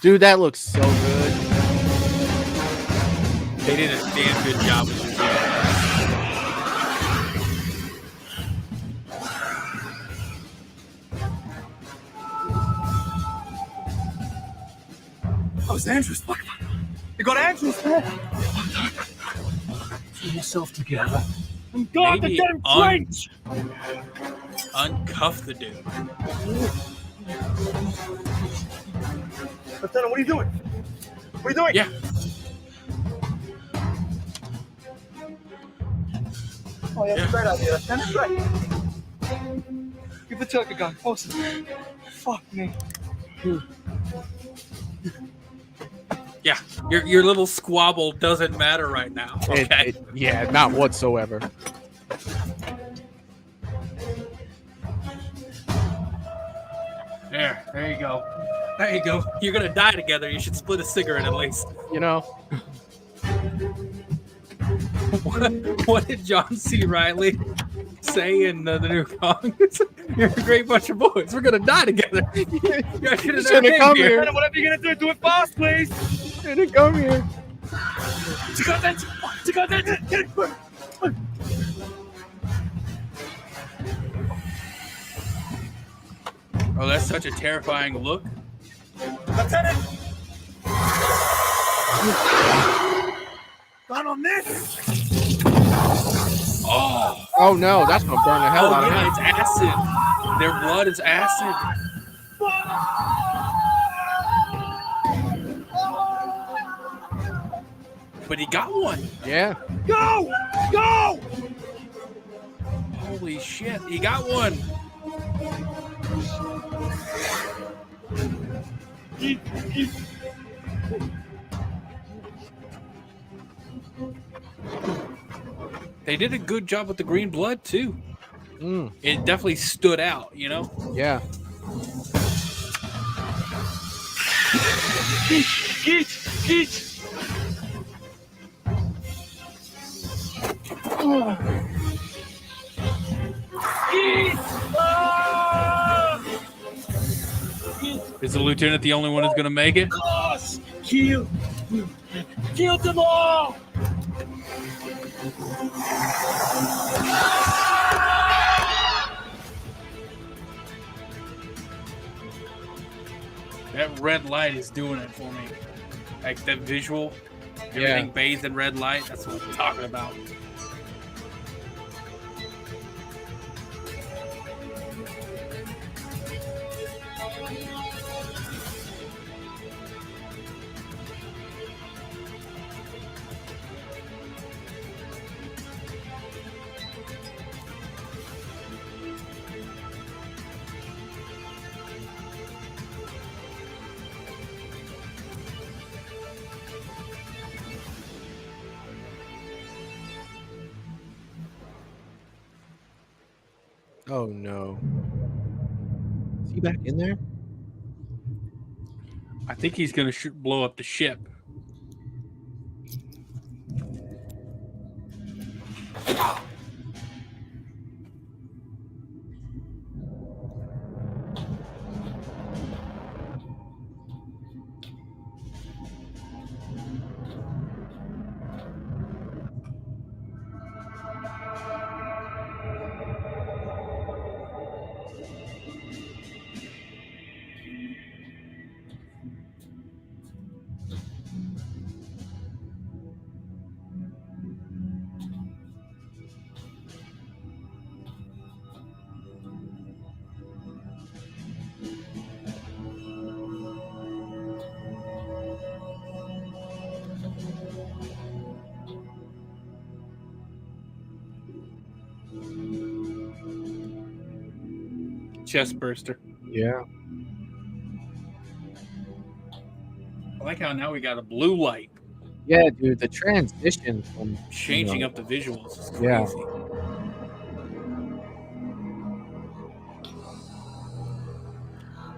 B: Dude, that looks so good.
M: They did a damn good job with this.
K: Oh, it's Andrews. Fuck. You got Andrews there.
C: Pull yourself together.
K: And guard the
M: Maybe
K: damn trench!
M: Uncuff the dude.
K: Lieutenant, what are you doing? What are you doing?
M: Yeah.
K: Oh, yeah, it's a great idea, Lieutenant. Great. Give the Turk a gun. Awesome. Fuck me.
M: Yeah, your little squabble doesn't matter right now. Okay.
B: Yeah, not whatsoever.
M: There you go. There you go. You're gonna die together. You should split a cigarette at least.
B: You know.
M: What did John C. Reilly say in the new Kong? You're a great bunch of boys. We're gonna die together. You
B: shouldn't come here.
K: Whatever you're gonna do it fast, please.
B: Shouldn't come here.
M: Oh, that's such a terrifying look.
K: Lieutenant! Gun on this!
M: Oh!
B: Oh no, that's gonna burn the hell out of
M: yeah,
B: him.
M: it's acid. Their blood is acid. But he got one.
B: Yeah.
K: Go! Go!
M: Holy shit, he got one. They did a good job with the green blood too. It definitely stood out, you know?
B: Yeah.
K: Get!
M: Is the lieutenant the only one who's gonna make it?
K: Kill them all!
M: That red light is doing it for me. Like that visual, everything bathed in red light. That's what I'm talking about.
B: Oh no. Is he back in there?
M: I think he's going to blow up the ship. Chest burster.
B: Yeah.
M: I like how now we got a blue light.
B: Yeah, dude, the transition from
M: Changing up the visuals is crazy.
B: Yeah.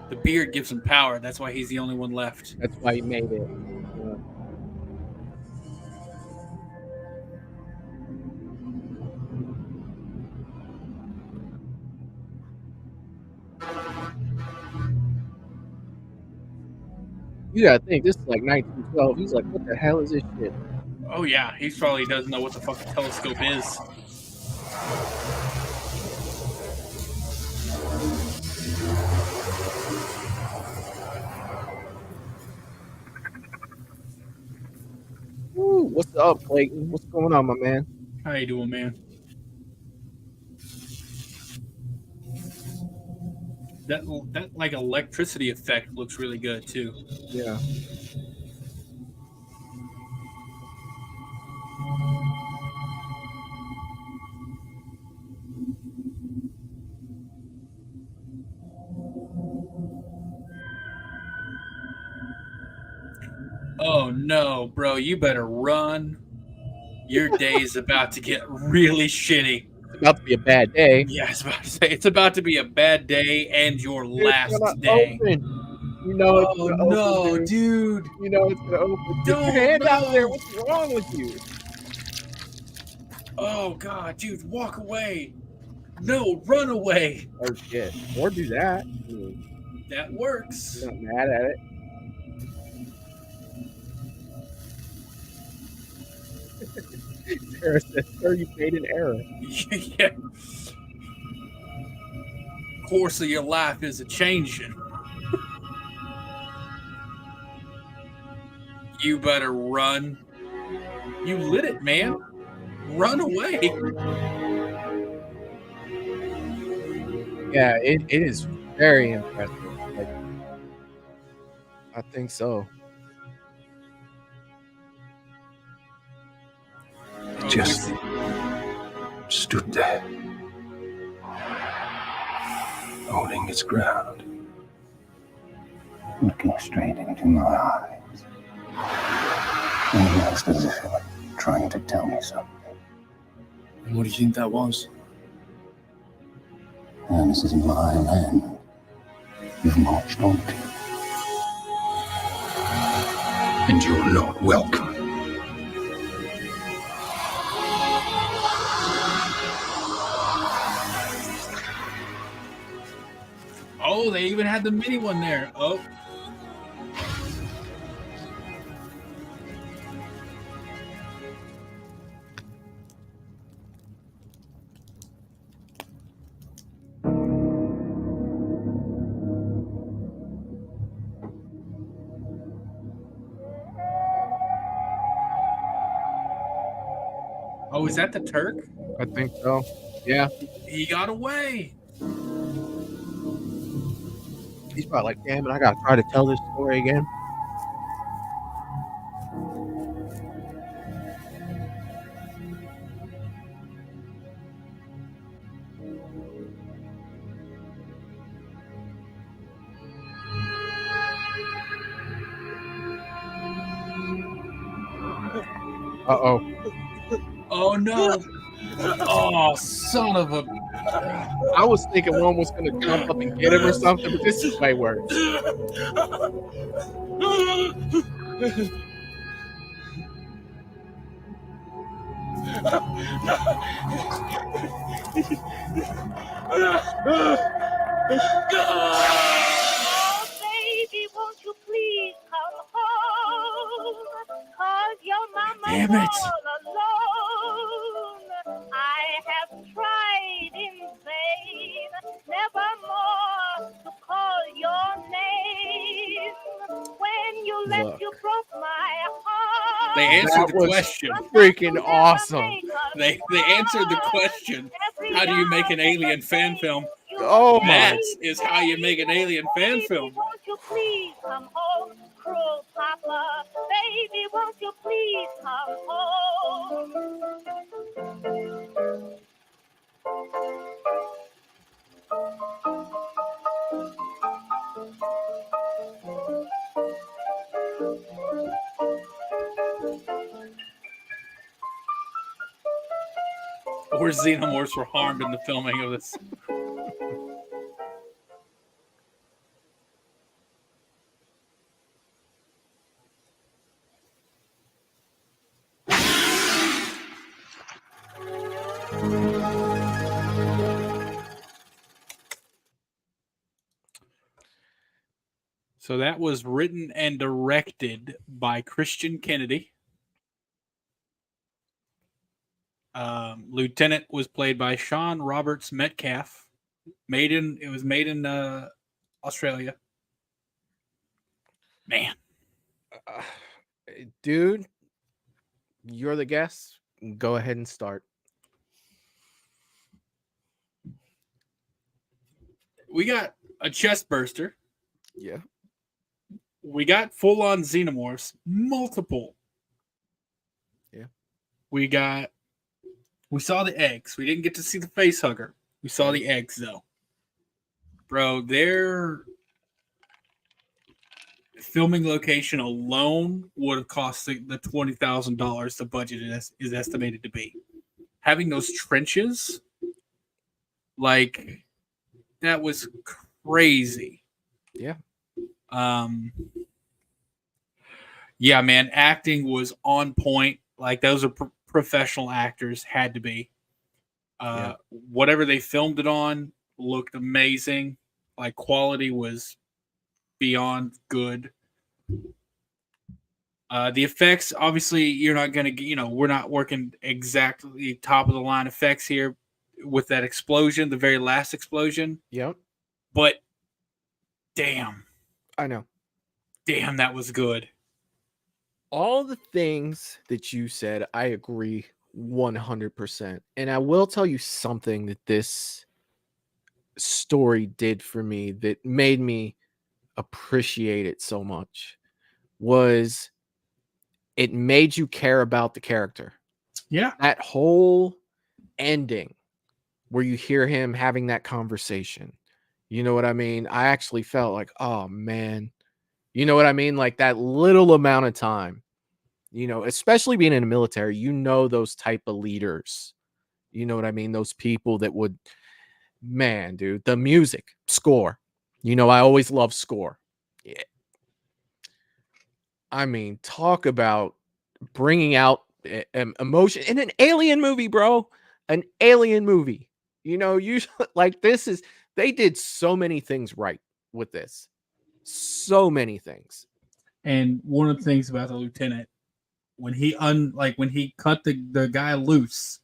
M: The beard gives him power. That's why he's the only one left.
B: That's why he made it. Yeah. You gotta think, this is like 1912. He's like, what the hell is this shit?
M: Oh, yeah. He probably doesn't know what the fuck a telescope is.
B: Woo, what's up, Clayton? What's going on, my man?
M: How you doing, man? That like electricity effect looks really good too.
B: Yeah.
M: Oh no, bro, you better run. Your day's about to get really shitty.
B: It's about to be a bad day.
M: Yeah, I was about to say it's about to be a bad day and your last day.
B: Open. You know it's
M: Oh
B: gonna
M: no,
B: open,
M: dude.
B: You know it's gonna open. Get
M: Don't,
B: your hand out
M: no.
B: there. What's wrong with you?
M: Oh god, dude, walk away. No, run away.
B: Or shit. Or do that.
M: That works.
B: I'm not mad at it. Sarah says, sir, you made an error.
M: Yeah. Course of your life is a changing. You better run. You lit it, man. Run away.
B: Yeah, it is very impressive. Like, I think so.
C: Just stood there, holding its ground, looking straight into my eyes, almost as if it were trying to tell me something.
I: And what do you think that was?
C: And this is my land you've marched onto. And you're not welcome.
M: Oh, they even had the mini one there. Oh. Oh, is that the Turk?
B: I think so. Yeah.
M: He got away.
B: He's probably like, damn it, I gotta try to tell this story again. Uh-oh.
M: Oh no. Oh, son of a
B: I was thinking one was gonna jump up and get him or something, but this is way worse.
N: Oh, baby, won't you please come home? 'Cause your mama's
H: Damn it.
N: all alone. I have tried in vain, never more to call your name. When you left,
B: Look.
N: you broke my heart.
M: They answered
B: That
M: the
B: was
M: question.
B: freaking awesome.
M: They answered the question. How do you make an alien fan film?
B: Oh my!
M: That is how you make an alien fan film.
N: Won't you please come home, cruel Papa? Baby, won't you please come home?
M: Or xenomorphs were harmed in the filming of this. So that was written and directed by Christian Kennedy. Lieutenant was played by Sean Roberts Metcalf. It was made in Australia. Man,
B: Dude, you're the guest. Go ahead and start.
M: we got a chest burster.
B: Yeah.
M: We got full-on xenomorphs, multiple.
B: Yeah.
M: We saw the eggs. We didn't get to see the face hugger. We saw the eggs, though. Bro, their filming location alone would have cost the $20,000 the budget is estimated to be. Having those trenches, like, that was crazy.
B: Yeah.
M: Yeah, man, acting was on point. Like, those are professional actors, had to be. Whatever they filmed it on looked amazing. Like, quality was beyond good. The effects, obviously, you're not going to, we're not working exactly top of the line effects here with that explosion, the very last explosion.
B: Yep.
M: But damn.
B: I know.
M: Damn, that was good.
B: All the things that you said, I agree 100%. And I will tell you something that this story did for me that made me appreciate it so much was it made you care about the character.
H: Yeah.
B: That whole ending where you hear him having that conversation. You know what I mean? I actually felt like, oh man, you know what I mean? Like that little amount of time, especially being in the military, those type of leaders, you know what I mean? Those people that would, man, dude, the music score, I always love score. Yeah. I mean, talk about bringing out emotion in an alien movie, bro, an alien movie, like they did so many things right with this. So many things.
H: And one of the things about the lieutenant, when he cut the guy loose,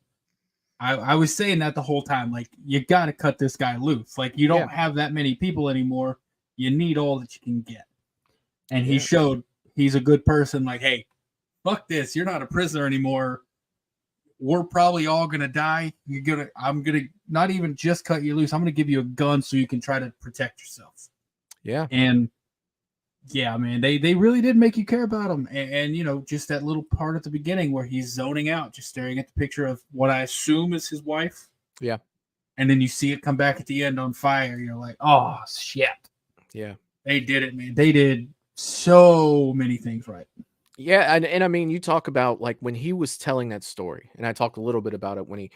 H: I was saying that the whole time, like, you got to cut this guy loose. Like, you don't have that many people anymore. You need all that you can get. And he showed he's a good person. Like, hey, fuck this. You're not a prisoner anymore. We're probably all going to die. I'm going to not even just cut you loose. I'm going to give you a gun so you can try to protect yourself.
B: Yeah.
H: And yeah, man, they really did make you care about him. And just that little part at the beginning where he's zoning out, just staring at the picture of what I assume is his wife.
B: Yeah.
H: And then you see it come back at the end on fire. You're like, oh, shit.
B: Yeah.
H: They did it, man. They did so many things right.
B: Yeah. And I mean, you talk about like when he was telling that story, and I talked a little bit about it when he,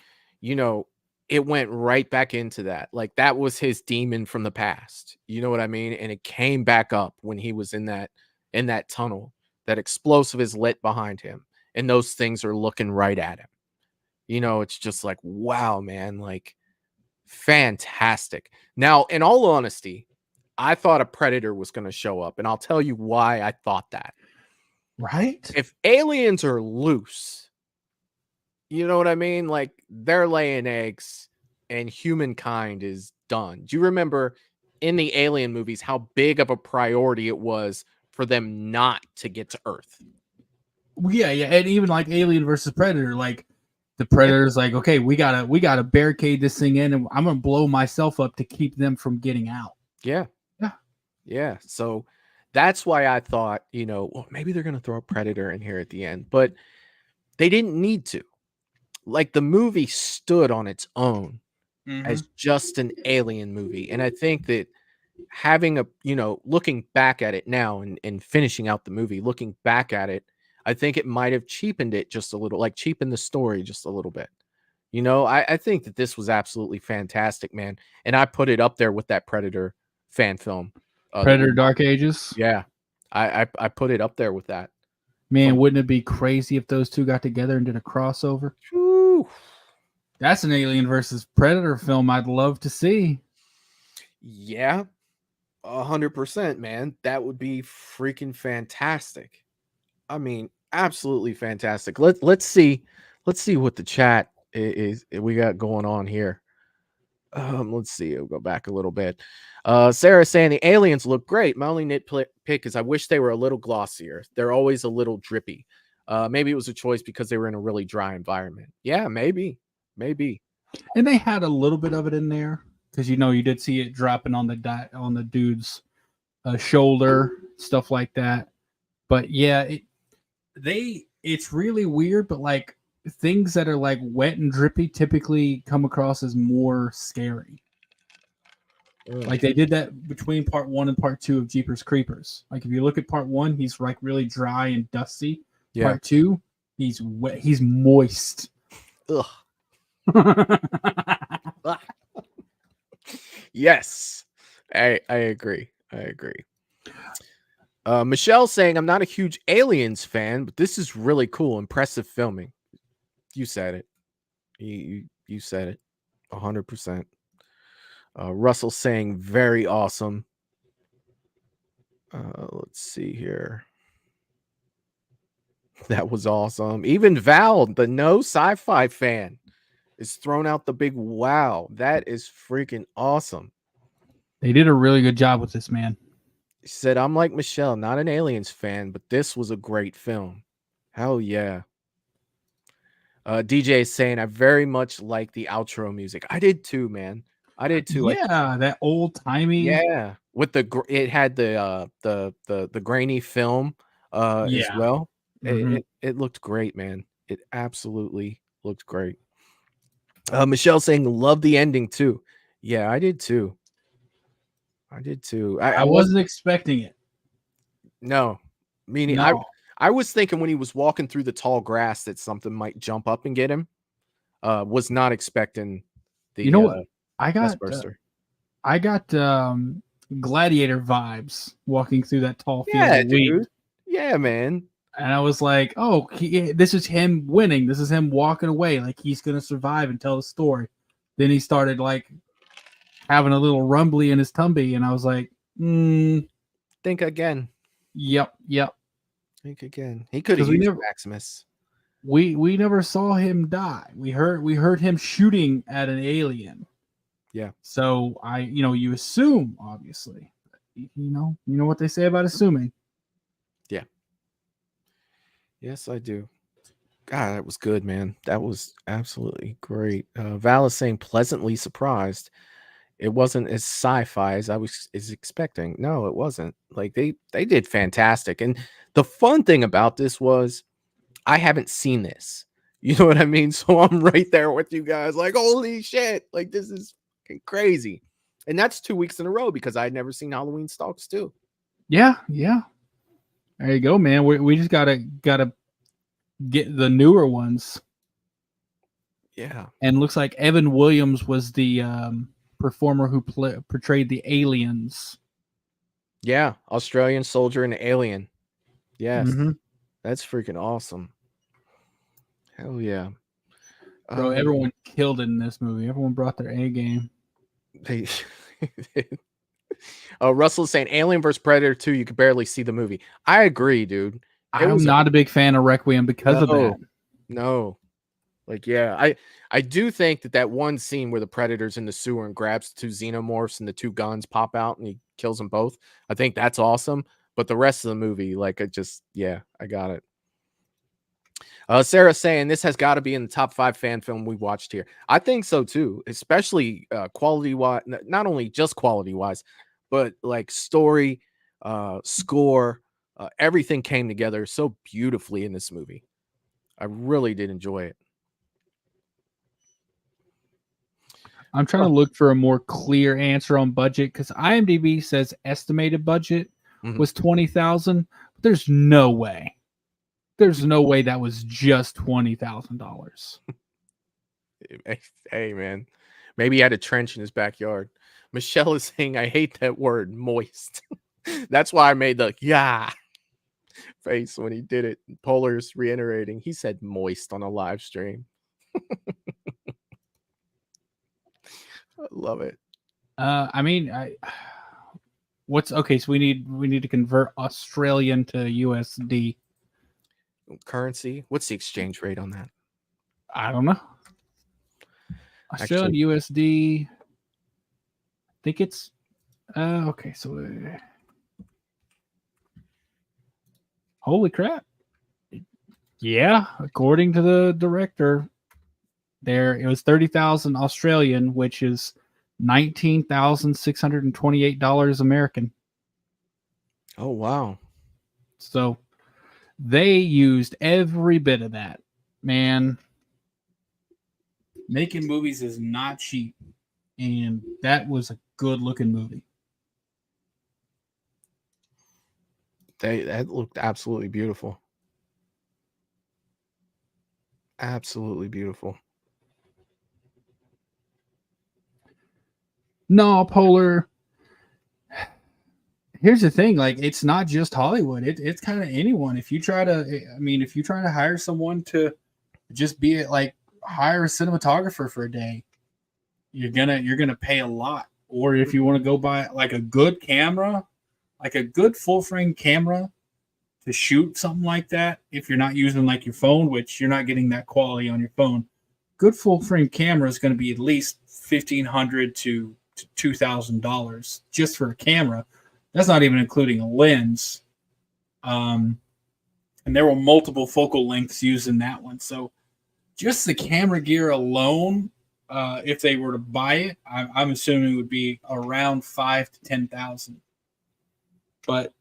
B: it went right back into that. Like that was his demon from the past. You know what I mean? And it came back up when he was in that tunnel. That explosive is lit behind him, and those things are looking right at him. You know, it's just like, wow, man, like fantastic. Now, in all honesty, I thought a predator was going to show up, and I'll tell you why I thought that.
H: Right?
B: If aliens are loose, you know what I mean? Like they're laying eggs and humankind is done. Do you remember in the Alien movies how big of a priority it was for them not to get to Earth?
H: Yeah, yeah. And even like Alien versus Predator, like the Predator's like, okay, we gotta barricade this thing in, and I'm gonna blow myself up to keep them from getting out.
B: Yeah.
H: Yeah.
B: Yeah. So that's why I thought, well, maybe they're going to throw a predator in here at the end, but they didn't need to. Like the movie stood on its own as just an alien movie. And I think that having looking back at it now and finishing out the movie, looking back at it, I think it might have cheapened it just a little, like cheapened the story just a little bit. I think that this was absolutely fantastic, man. And I put it up there with that Predator fan film.
H: Predator Dark Ages.
B: Yeah. I put it up there with that.
H: Man, wouldn't it be crazy if those two got together and did a crossover?
B: Whew.
H: That's an Alien versus Predator film I'd love to see.
B: Yeah, 100%, man. That would be freaking fantastic. I mean, absolutely fantastic. Let's see what the chat is we got going on here. Let's see. I'll go back a little bit. Sarah saying the aliens look great. My only nitpick is I wish they were a little glossier. They're always a little drippy. Maybe it was a choice because they were in a really dry environment. Yeah, maybe.
H: And they had a little bit of it in there because you did see it dropping on the dude's shoulder, stuff like that. But yeah, it's really weird. But like things that are like wet and drippy typically come across as more scary. Like they did that between part 1 and part 2 of Jeepers Creepers. Like if you look at part 1, he's like really dry and dusty.
B: Yeah.
H: Part 2, he's wet. He's moist.
B: Ugh. Yes, I agree. Michelle saying I'm not a huge Aliens fan, but this is really cool, impressive filming. You said it. You said it. 100%. Russell saying very awesome. Let's see here. That was awesome. Even Val, the no sci-fi fan, is thrown out the big wow. That is freaking awesome.
H: They did a really good job with this, man.
B: He said, I'm like Michelle, not an Aliens fan, but this was a great film. Hell yeah. DJ is saying, I very much like the outro music. I did too, man. I did too.
H: Yeah, that old timey.
B: Yeah, with it had the grainy film as well. It looked great, man. It absolutely looked great. Michelle saying love the ending too. Yeah, I did too. I
H: wasn't expecting it.
B: No, meaning
H: No.
B: I was thinking when he was walking through the tall grass that something might jump up and get him. Was not expecting the.
H: What? I got Gladiator vibes walking through that tall field.
B: Yeah,
H: of wheat.
B: dude. Yeah, man.
H: And I was like, oh, this is him winning. This is him walking away. Like he's going to survive and tell the story. Then he started like having a little rumbly in his tummy. And I was like,
B: think again.
H: Yep.
B: Think again. He could have used Maximus.
H: We never saw him die. We heard him shooting at an alien.
B: Yeah.
H: So you assume, obviously. You know what they say about assuming.
B: Yeah. Yes, I do. God, that was good, man. That was absolutely great. Val is saying pleasantly surprised. It wasn't as sci-fi as I was expecting. No, it wasn't. Like they did fantastic. And the fun thing about this was I haven't seen this. You know what I mean? So I'm right there with you guys, like, holy shit, like this is crazy. And that's 2 weeks in a row because I'd never seen Halloween Stalks too.
H: Yeah. There you go, man. We just gotta get the newer ones.
B: Yeah.
H: And looks like Evan Williams was the performer who portrayed the aliens.
B: Yeah, Australian soldier and alien. Yes.
H: Mhm.
B: That's freaking awesome. Hell yeah.
H: Bro, everyone killed it in this movie. Everyone brought their A game.
B: They Russell's saying Alien vs. Predator 2, you could barely see the movie. I agree, dude.
H: I'm not a big fan of Requiem because of that.
B: No. Like, yeah, I do think that one scene where the Predator's in the sewer and grabs two xenomorphs and the two guns pop out and he kills them both, I think that's awesome. But the rest of the movie, like, I got it. Sarah saying this has got to be in the top 5 fan film we watched here. I think so too, especially quality wise, not only just quality wise, but like story, score, everything came together so beautifully in this movie. I really did enjoy it.
H: I'm trying to look for a more clear answer on budget because IMDb says estimated budget was $20,000. There's no way. There's no way that was just $20,000.
B: Hey, man. Maybe he had a trench in his backyard. Michelle is saying, I hate that word, moist. That's why I made the yeah face when he did it. Polar's reiterating. He said moist on a live stream. I love it.
H: I mean, what's okay? So we need to convert Australian to USD
B: currency. What's the exchange rate on that?
H: I don't know. Australian USD. I think it's okay. So holy crap! Yeah, according to the director, it was 30,000 Australian, which is $19,628 American.
B: Oh wow!
H: So they used every bit of that, man. Making movies is not cheap, and that was a good looking movie.
B: That looked absolutely beautiful. Absolutely beautiful.
H: No, Polar. Here's the thing, like it's not just Hollywood. It's kind of anyone. If you try to hire someone to just be like hire a cinematographer for a day, you're gonna pay a lot. Or if you want to go buy like a good camera, like a good full frame camera to shoot something like that, if you're not using like your phone, which you're not getting that quality on your phone, good full frame camera is going to be at least $1,500 to $2,000 just for a camera. That's not even including a lens. And there were multiple focal lengths used in that one. So just the camera gear alone, if they were to buy it, I'm assuming it would be around $5,000 to $10,000. But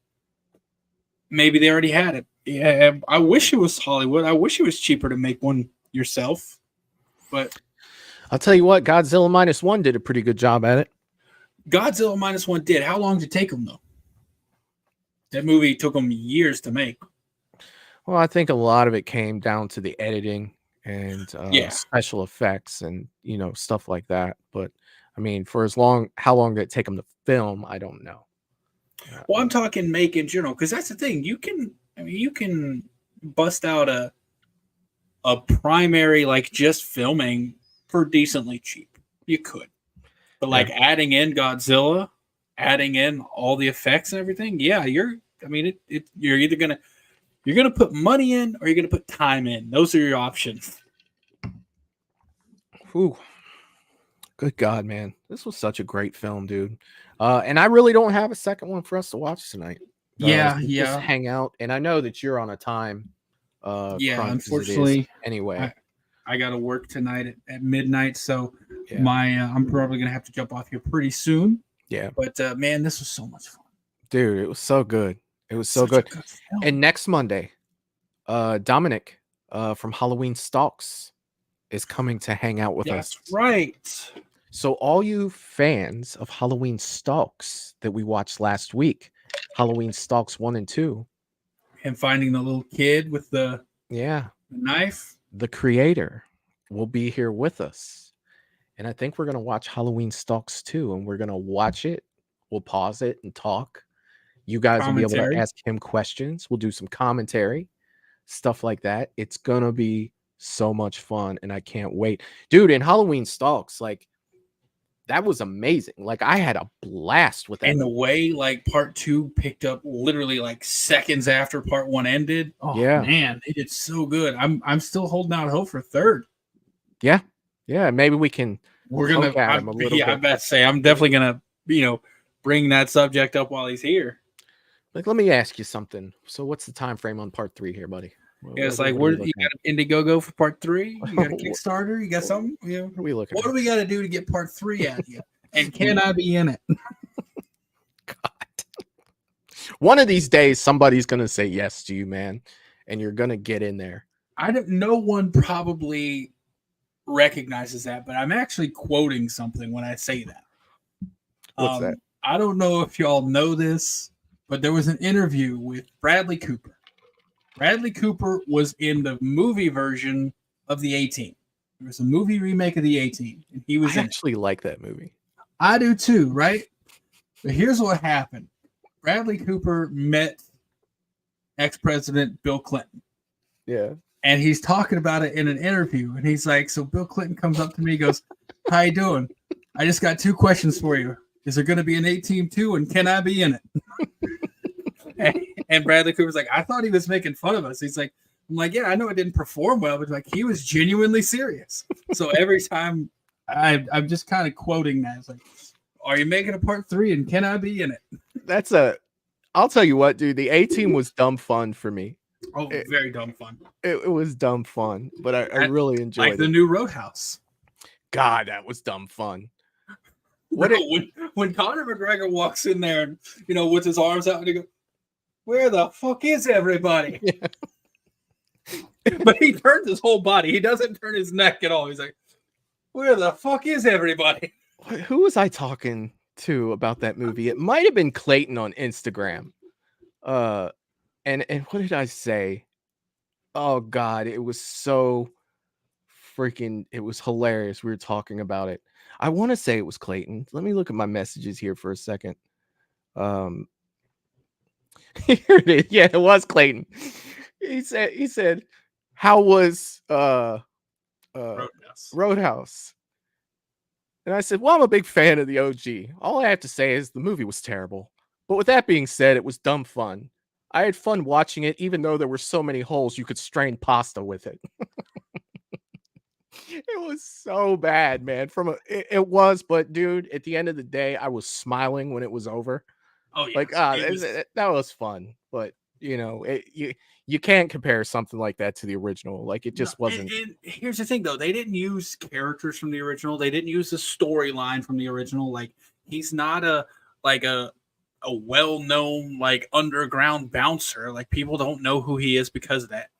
H: maybe they already had it. Yeah, I wish it was Hollywood. I wish it was cheaper to make one yourself. But
B: I'll tell you what, Godzilla -1 did a pretty good job at it.
H: Godzilla -1 did. How long did it take them though? That movie took them years to make.
B: Well, I think a lot of it came down to the editing and special effects and stuff like that. But I mean, how long did it take them to film? I don't know.
H: Well, I'm talking make in general because that's the thing. You can bust out a primary like just filming for decently cheap. You could, but like adding in Godzilla, adding in all the effects and everything, you're either gonna put money in or you're gonna put time in. Those are your options.
B: Ooh. Good God, man. This was such a great film, dude. And I really don't have a second one for us to watch tonight. Just hang out. And I know that you're on a time.
H: Unfortunately.
B: Anyway.
H: I got to work tonight at midnight. So I'm probably going to have to jump off here pretty soon.
B: Yeah.
H: But man, this was so much fun.
B: Dude, it was so good. It was so good. And next Monday, Dominic from Halloween Stalks is coming to hang out with us.
H: That's right.
B: So all you fans of Halloween Stalks that we watched last week, Halloween Stalks 1 and 2.
H: And finding the little kid with the knife.
B: The creator will be here with us. And I think we're going to watch Halloween Stalks too. And we're going to watch it. We'll pause it and talk. You guys will be able to
H: Commentary.
B: ask him questions. We'll do some commentary, stuff like that. It's going to be so much fun. And I can't wait. Dude, in Halloween Stalks, like, that was amazing. Like, I had a blast with that.
M: And the way like part 2 picked up literally like seconds after part 1 ended. Oh
B: Yeah.
M: man, they did so good. I'm still holding out hope for third.
B: Yeah. Yeah. Maybe we can.
M: We're gonna.
B: poke at him a little
M: I
B: bit.
M: bet say I'm definitely gonna bring that subject up while he's here.
B: Like, let me ask you something. So, what's the time frame on part 3 here, buddy?
M: Yeah, it's like
B: what are we
M: you
B: looking
M: got an Indiegogo for part 3. You got a
B: What-
M: Kickstarter. You got something.
B: What are we looking
M: What
B: at?
M: do we got to do to get part 3 out of you? And can I be in it?
B: One of these days, somebody's gonna say yes to you, man, and you're gonna get in there.
M: I don't. No one probably recognizes that, but I'm actually quoting something when I say that.
B: What's that?
M: I don't know if y'all know this, but there was an interview with Bradley Cooper. Bradley Cooper was in the movie version of the A-Team. There was a movie remake of the A-Team, and he was
B: I
M: in it.
B: actually like that movie.
M: I do too, right? But here's what happened. Bradley Cooper met ex-president Bill Clinton.
B: Yeah.
M: And he's talking about it in an interview. And he's like, so Bill Clinton comes up to me, goes, how you doing? I just got 2 questions for you. Is there going to be an A-Team 2? And can I be in it? and Bradley Cooper's like, I thought he was making fun of us. He's like, I'm like, yeah, I know it didn't perform well, but like he was genuinely serious. So every time I'm just kind of quoting that. It's like, are you making a part 3? And can I be in it?
B: I'll tell you what, dude, the A-Team was dumb fun for me.
M: Oh, very dumb fun.
B: It was dumb fun, but I really enjoyed
M: like the
B: it.
M: new Roadhouse.
B: God, that was dumb fun.
M: When Conor McGregor walks in there and with his arms out and he goes, where the fuck is everybody? But he turns his whole body. He doesn't turn his neck at all. He's like, where the fuck is everybody?
B: Who was I talking to about that movie? It might have been Clayton on Instagram. And what did I say? Oh God, it was so freaking, it was hilarious. We were talking about it. I want to say it was Clayton. Let me look at my messages here for a second. Here it is. Yeah, it was Clayton. He said, how was Roadhouse? And I said, well, I'm a big fan of the OG. All I have to say is the movie was terrible. But with that being said, it was dumb fun. I had fun watching it, even though there were so many holes you could strain pasta with it. It was so bad, man. It was, but dude, at the end of the day, I was smiling when it was over.
M: Oh yeah,
B: like that was fun. But you can't compare something like that to the original. Like it just wasn't.
M: And here's the thing, though, they didn't use characters from the original. They didn't use the storyline from the original. Like he's not a well-known like underground bouncer. Like people don't know who he is because of that.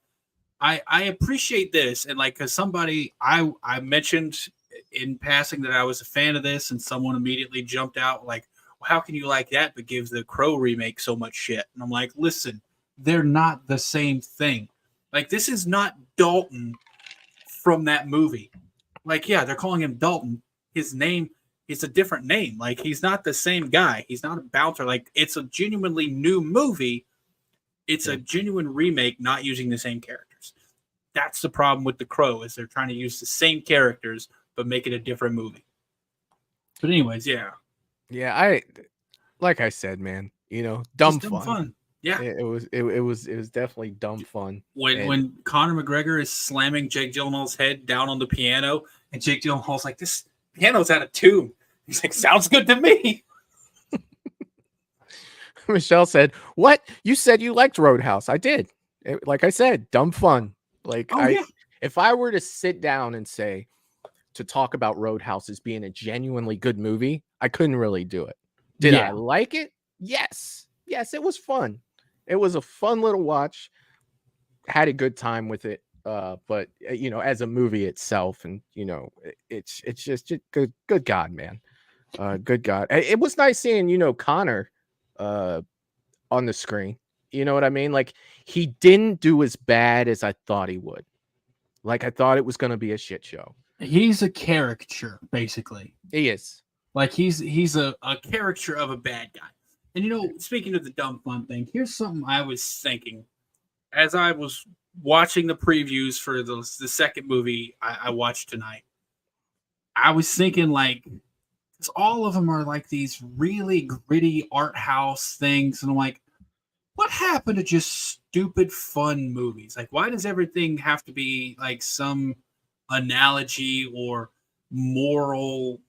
M: I appreciate this, and like because somebody I mentioned in passing that I was a fan of this, and someone immediately jumped out like, well, how can you like that but give the Crow remake so much shit? And I'm like, listen, they're not the same thing. Like this is not Dalton from that movie. Like yeah, they're calling him Dalton. His name is a different name. Like he's not the same guy. He's not a bouncer. Like it's a genuinely new movie. It's a genuine remake, not using the same characters. That's the problem with The Crow, is they're trying to use the same characters but make it a different movie. But anyways, yeah.
B: Yeah, like I said, man, dumb
M: fun. Yeah.
B: It was definitely dumb fun.
M: When Conor McGregor is slamming Jake Gyllenhaal's head down on the piano, and Jake Gyllenhaal's like, this piano's out of tune. He's like, sounds good to me.
B: Michelle said, what? You said you liked Roadhouse. I did. Like I said, dumb fun. Like if I were to sit down and say to talk about Roadhouse as being a genuinely good movie, I couldn't really do it. Did I like it? Yes. Yes, it was fun. It was a fun little watch. Had a good time with it. But as a movie itself, and it's just good God, man. Good God. It was nice seeing, Connor on the screen. You know what I mean? Like he didn't do as bad as I thought he would. Like I thought it was going to be a shit show.
H: He's a caricature, basically.
B: He is.
H: Like he's a caricature of a bad guy. And you know, speaking of the dumb fun thing, here's something I was thinking as I was watching the previews for the second movie I watched tonight. I was thinking like, because all of them are like these really gritty art house things, and I'm like, what happened to just stupid fun movies? Like, why does everything have to be like some analogy or moral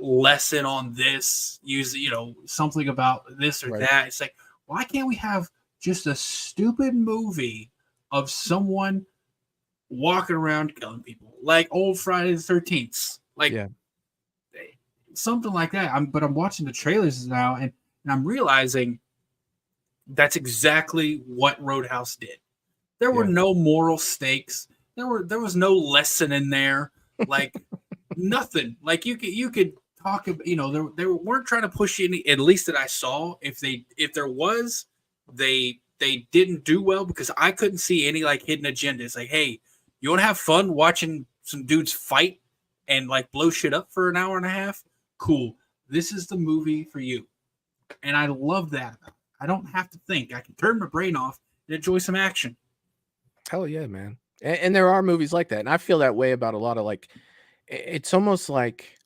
H: lesson on this? Use something about this or that. It's like, why can't we have just a stupid movie of someone walking around killing people, like old Friday the 13th, like something like that? But I'm watching the trailers now, and I'm realizing that's exactly what Roadhouse did. There were no moral stakes. There was no lesson in there. Like nothing. Like you could talk about, they weren't trying to push any, at least that I saw. If there was, they didn't do well, because I couldn't see any like hidden agendas. Like, hey, you want to have fun watching some dudes fight and like blow shit up for an hour and a half? Cool. This is the movie for you. And I love that. I don't have to think. I can turn my brain off and enjoy some action.
B: Hell yeah, man. And there are movies like that. And I feel that way about a lot of like, it's almost like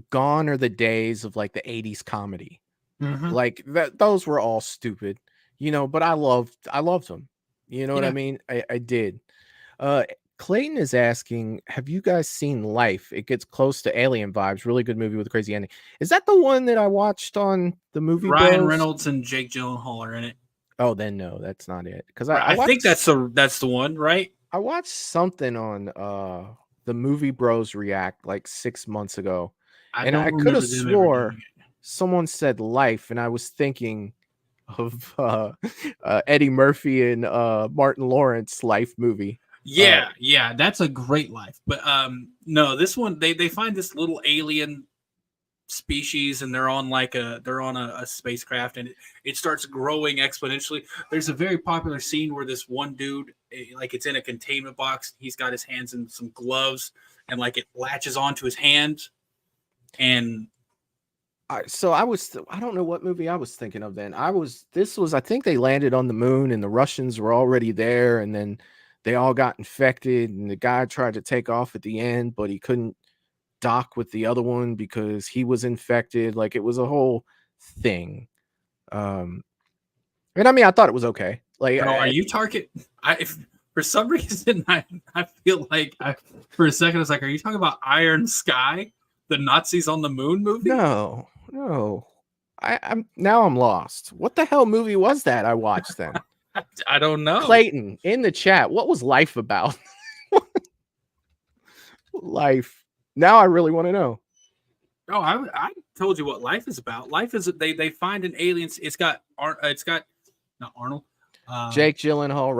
B: gone are the days of like the 80s comedy. Like those were all stupid, but I loved them. You know what I mean? I did. Clayton is asking, have you guys seen Life? It gets close to Alien vibes. Really good movie with a crazy ending. Is that the one that I watched on the movie?
H: Ryan
B: Bros?
H: Reynolds and Jake Gyllenhaal are in it.
B: Oh, then no, that's not it. Because
H: I think that's the one, right?
B: I watched something on the Movie Bros React like 6 months ago, and I could have swore someone said Life, and I was thinking of Eddie Murphy and Martin Lawrence Life movie.
H: Yeah, that's a great Life. But no, this one they find this little alien species, and they're on a spacecraft, and it starts growing exponentially. There's a very popular scene where this one dude, like, it's in a containment box. He's got his hands in some gloves, and like it latches onto his hand. And
B: I don't know what movie I was thinking of then. I think they landed on the moon, and the Russians were already there, and then they all got infected, and the guy tried to take off at the end, but he couldn't dock with the other one because he was infected. Like, it was a whole thing. And I mean, I thought it was okay. Like,
H: are you target? For some reason, I feel like for a second I was like, are you talking about Iron Sky, the Nazis on the moon movie?
B: No. I'm lost. What the hell movie was that I watched then?
H: I don't know.
B: Clayton in the chat, what was Life about? Life. Now I really want to know.
H: Oh, I told you what Life is about. Life is they find an alien. It's got not Arnold.
B: Jake Gyllenhaal,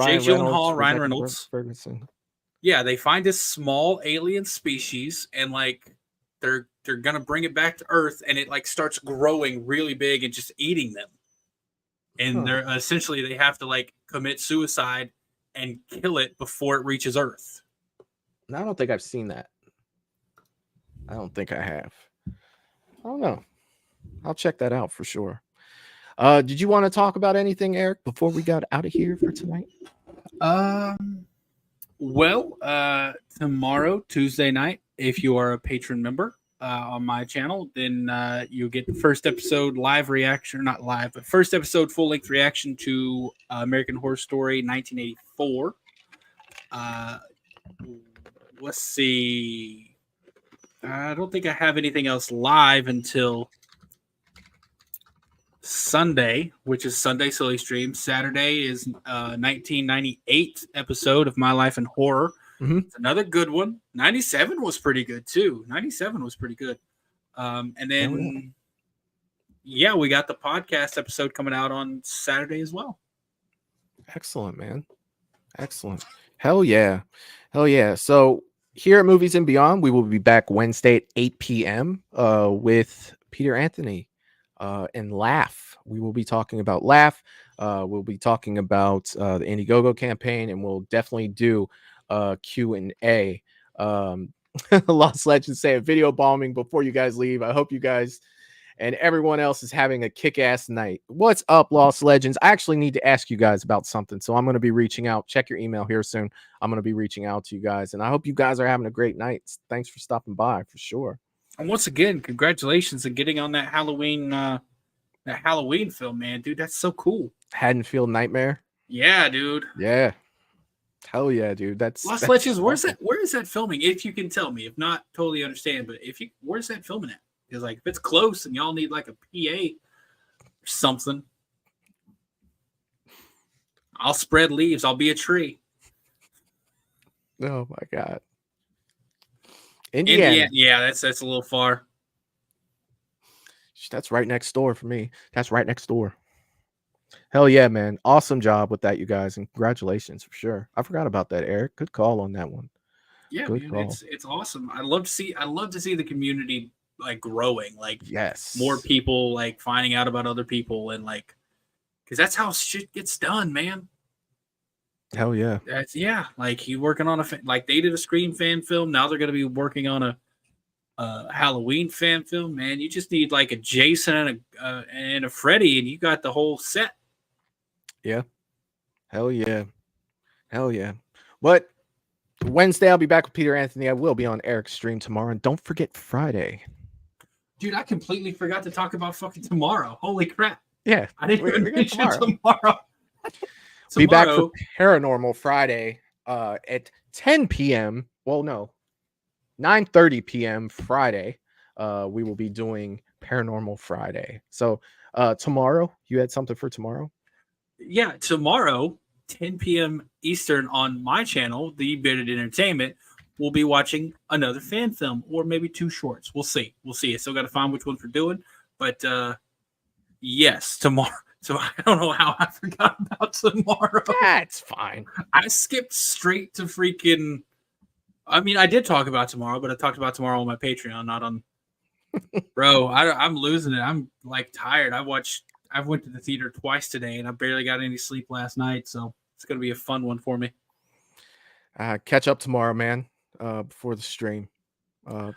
H: Ryan Reynolds,
B: Ferguson.
H: Yeah, they find this small alien species, and like they're gonna bring it back to Earth, and it like starts growing really big and just eating them. And they're essentially they have to like commit suicide and kill it before it reaches Earth.
B: I don't think I've seen that. I don't think I have. I don't know. I'll check that out for sure. Did you want to talk about anything, Eric, before we got out of here for tonight?
H: Well, tomorrow, Tuesday night, if you are a patron member on my channel, then you'll get the first episode live reaction, not live, but first episode full-length reaction to American Horror Story 1984. Let's see. I don't think I have anything else live until Sunday, which is Sunday Silly Stream. Saturday is 1998 episode of My Life in Horror. It's another good one. 97 was pretty good too. 97 was pretty good. And then we got the podcast episode coming out on Saturday as well.
B: Excellent, man. Excellent. Hell yeah. So here at Movies and Beyond, we will be back Wednesday at 8 p.m. With Peter Anthony and Laugh. We will be talking about Laugh. We'll be talking about the Indiegogo campaign, and we'll definitely do Q&A. Lost Legends say a video bombing before you guys leave. I hope you guys and everyone else is having a kick-ass night. What's up, Lost Legends? I actually need to ask you guys about something, so I'm going to be reaching out. Check your email here soon. I'm going to be reaching out to you guys, and I hope you guys are having a great night. Thanks for stopping by, for sure.
M: And once again, congratulations on getting on that Halloween film, man. Dude, that's so cool.
B: Haddonfield Nightmare?
M: Yeah, dude.
B: Yeah. Hell yeah, dude. That's
M: Lost Legends. Where is that filming? If you can tell me. If not, totally understand. But where's that filming at? Because like if it's close and y'all need like a PA or something, I'll spread leaves. I'll be a tree.
B: Oh my god. Indiana.
M: Yeah, that's a little far.
B: That's right next door for me. That's right next door. Hell yeah, man. Awesome job with that, you guys, and congratulations for sure. I forgot about that, Eric. Good call on that one.
M: Yeah,
B: good
M: man,
B: call.
M: it's awesome. I love to see the community like growing, like
B: yes,
M: more people like finding out about other people, and like because that's how shit gets done, man.
B: Hell yeah.
M: Like you working on like they did a Scream fan film. Now they're gonna be working on a Halloween fan film. Man, you just need like a Jason and a Freddy, and you got the whole set.
B: Yeah. Hell yeah. Hell yeah. But Wednesday I'll be back with Peter Anthony. I will be on Eric's stream tomorrow, and don't forget Friday.
H: Dude, I completely forgot to talk about fucking tomorrow. Holy crap.
B: Yeah.
H: I didn't even mention tomorrow.
B: Be back for Paranormal Friday at 10 p.m. Well, no, 9:30 p.m. Friday. We will be doing Paranormal Friday. So tomorrow, you had something for tomorrow?
M: Yeah, tomorrow, 10 p.m. Eastern on my channel, The Bearded Entertainment, we'll be watching another fan film or maybe two shorts. We'll see. I still got to find which ones we're doing. But yes, tomorrow. So I don't know how I forgot about tomorrow.
B: That's fine.
M: I skipped straight to freaking. I mean, I did talk about tomorrow, but I talked about tomorrow on my Patreon, not on. Bro, I'm losing it. I'm like tired. I went to the theater twice today, and I barely got any sleep last night. So it's gonna be a fun one for me.
B: Catch up tomorrow, man. Before the stream.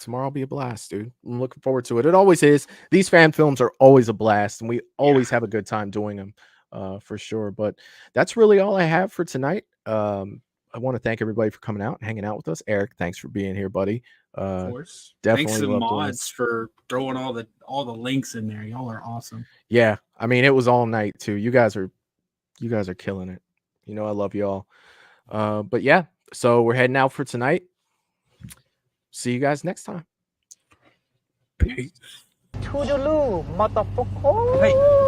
B: Tomorrow will be a blast, dude. I'm looking forward to it. It always is. These fan films are always a blast, and we always have a good time doing them, for sure. But that's really all I have for tonight. I want to thank everybody for coming out and hanging out with us. Eric, thanks for being here, buddy.
H: Of course.
B: Definitely.
H: Thanks to the mods for throwing all the links in there. Y'all are awesome.
B: Yeah, I mean it was all night too. You guys are killing it. You know I love you all. But yeah, so we're heading out for tonight. See you guys next time.
M: Peace.
K: Toodaloo, motherfucker. Hey.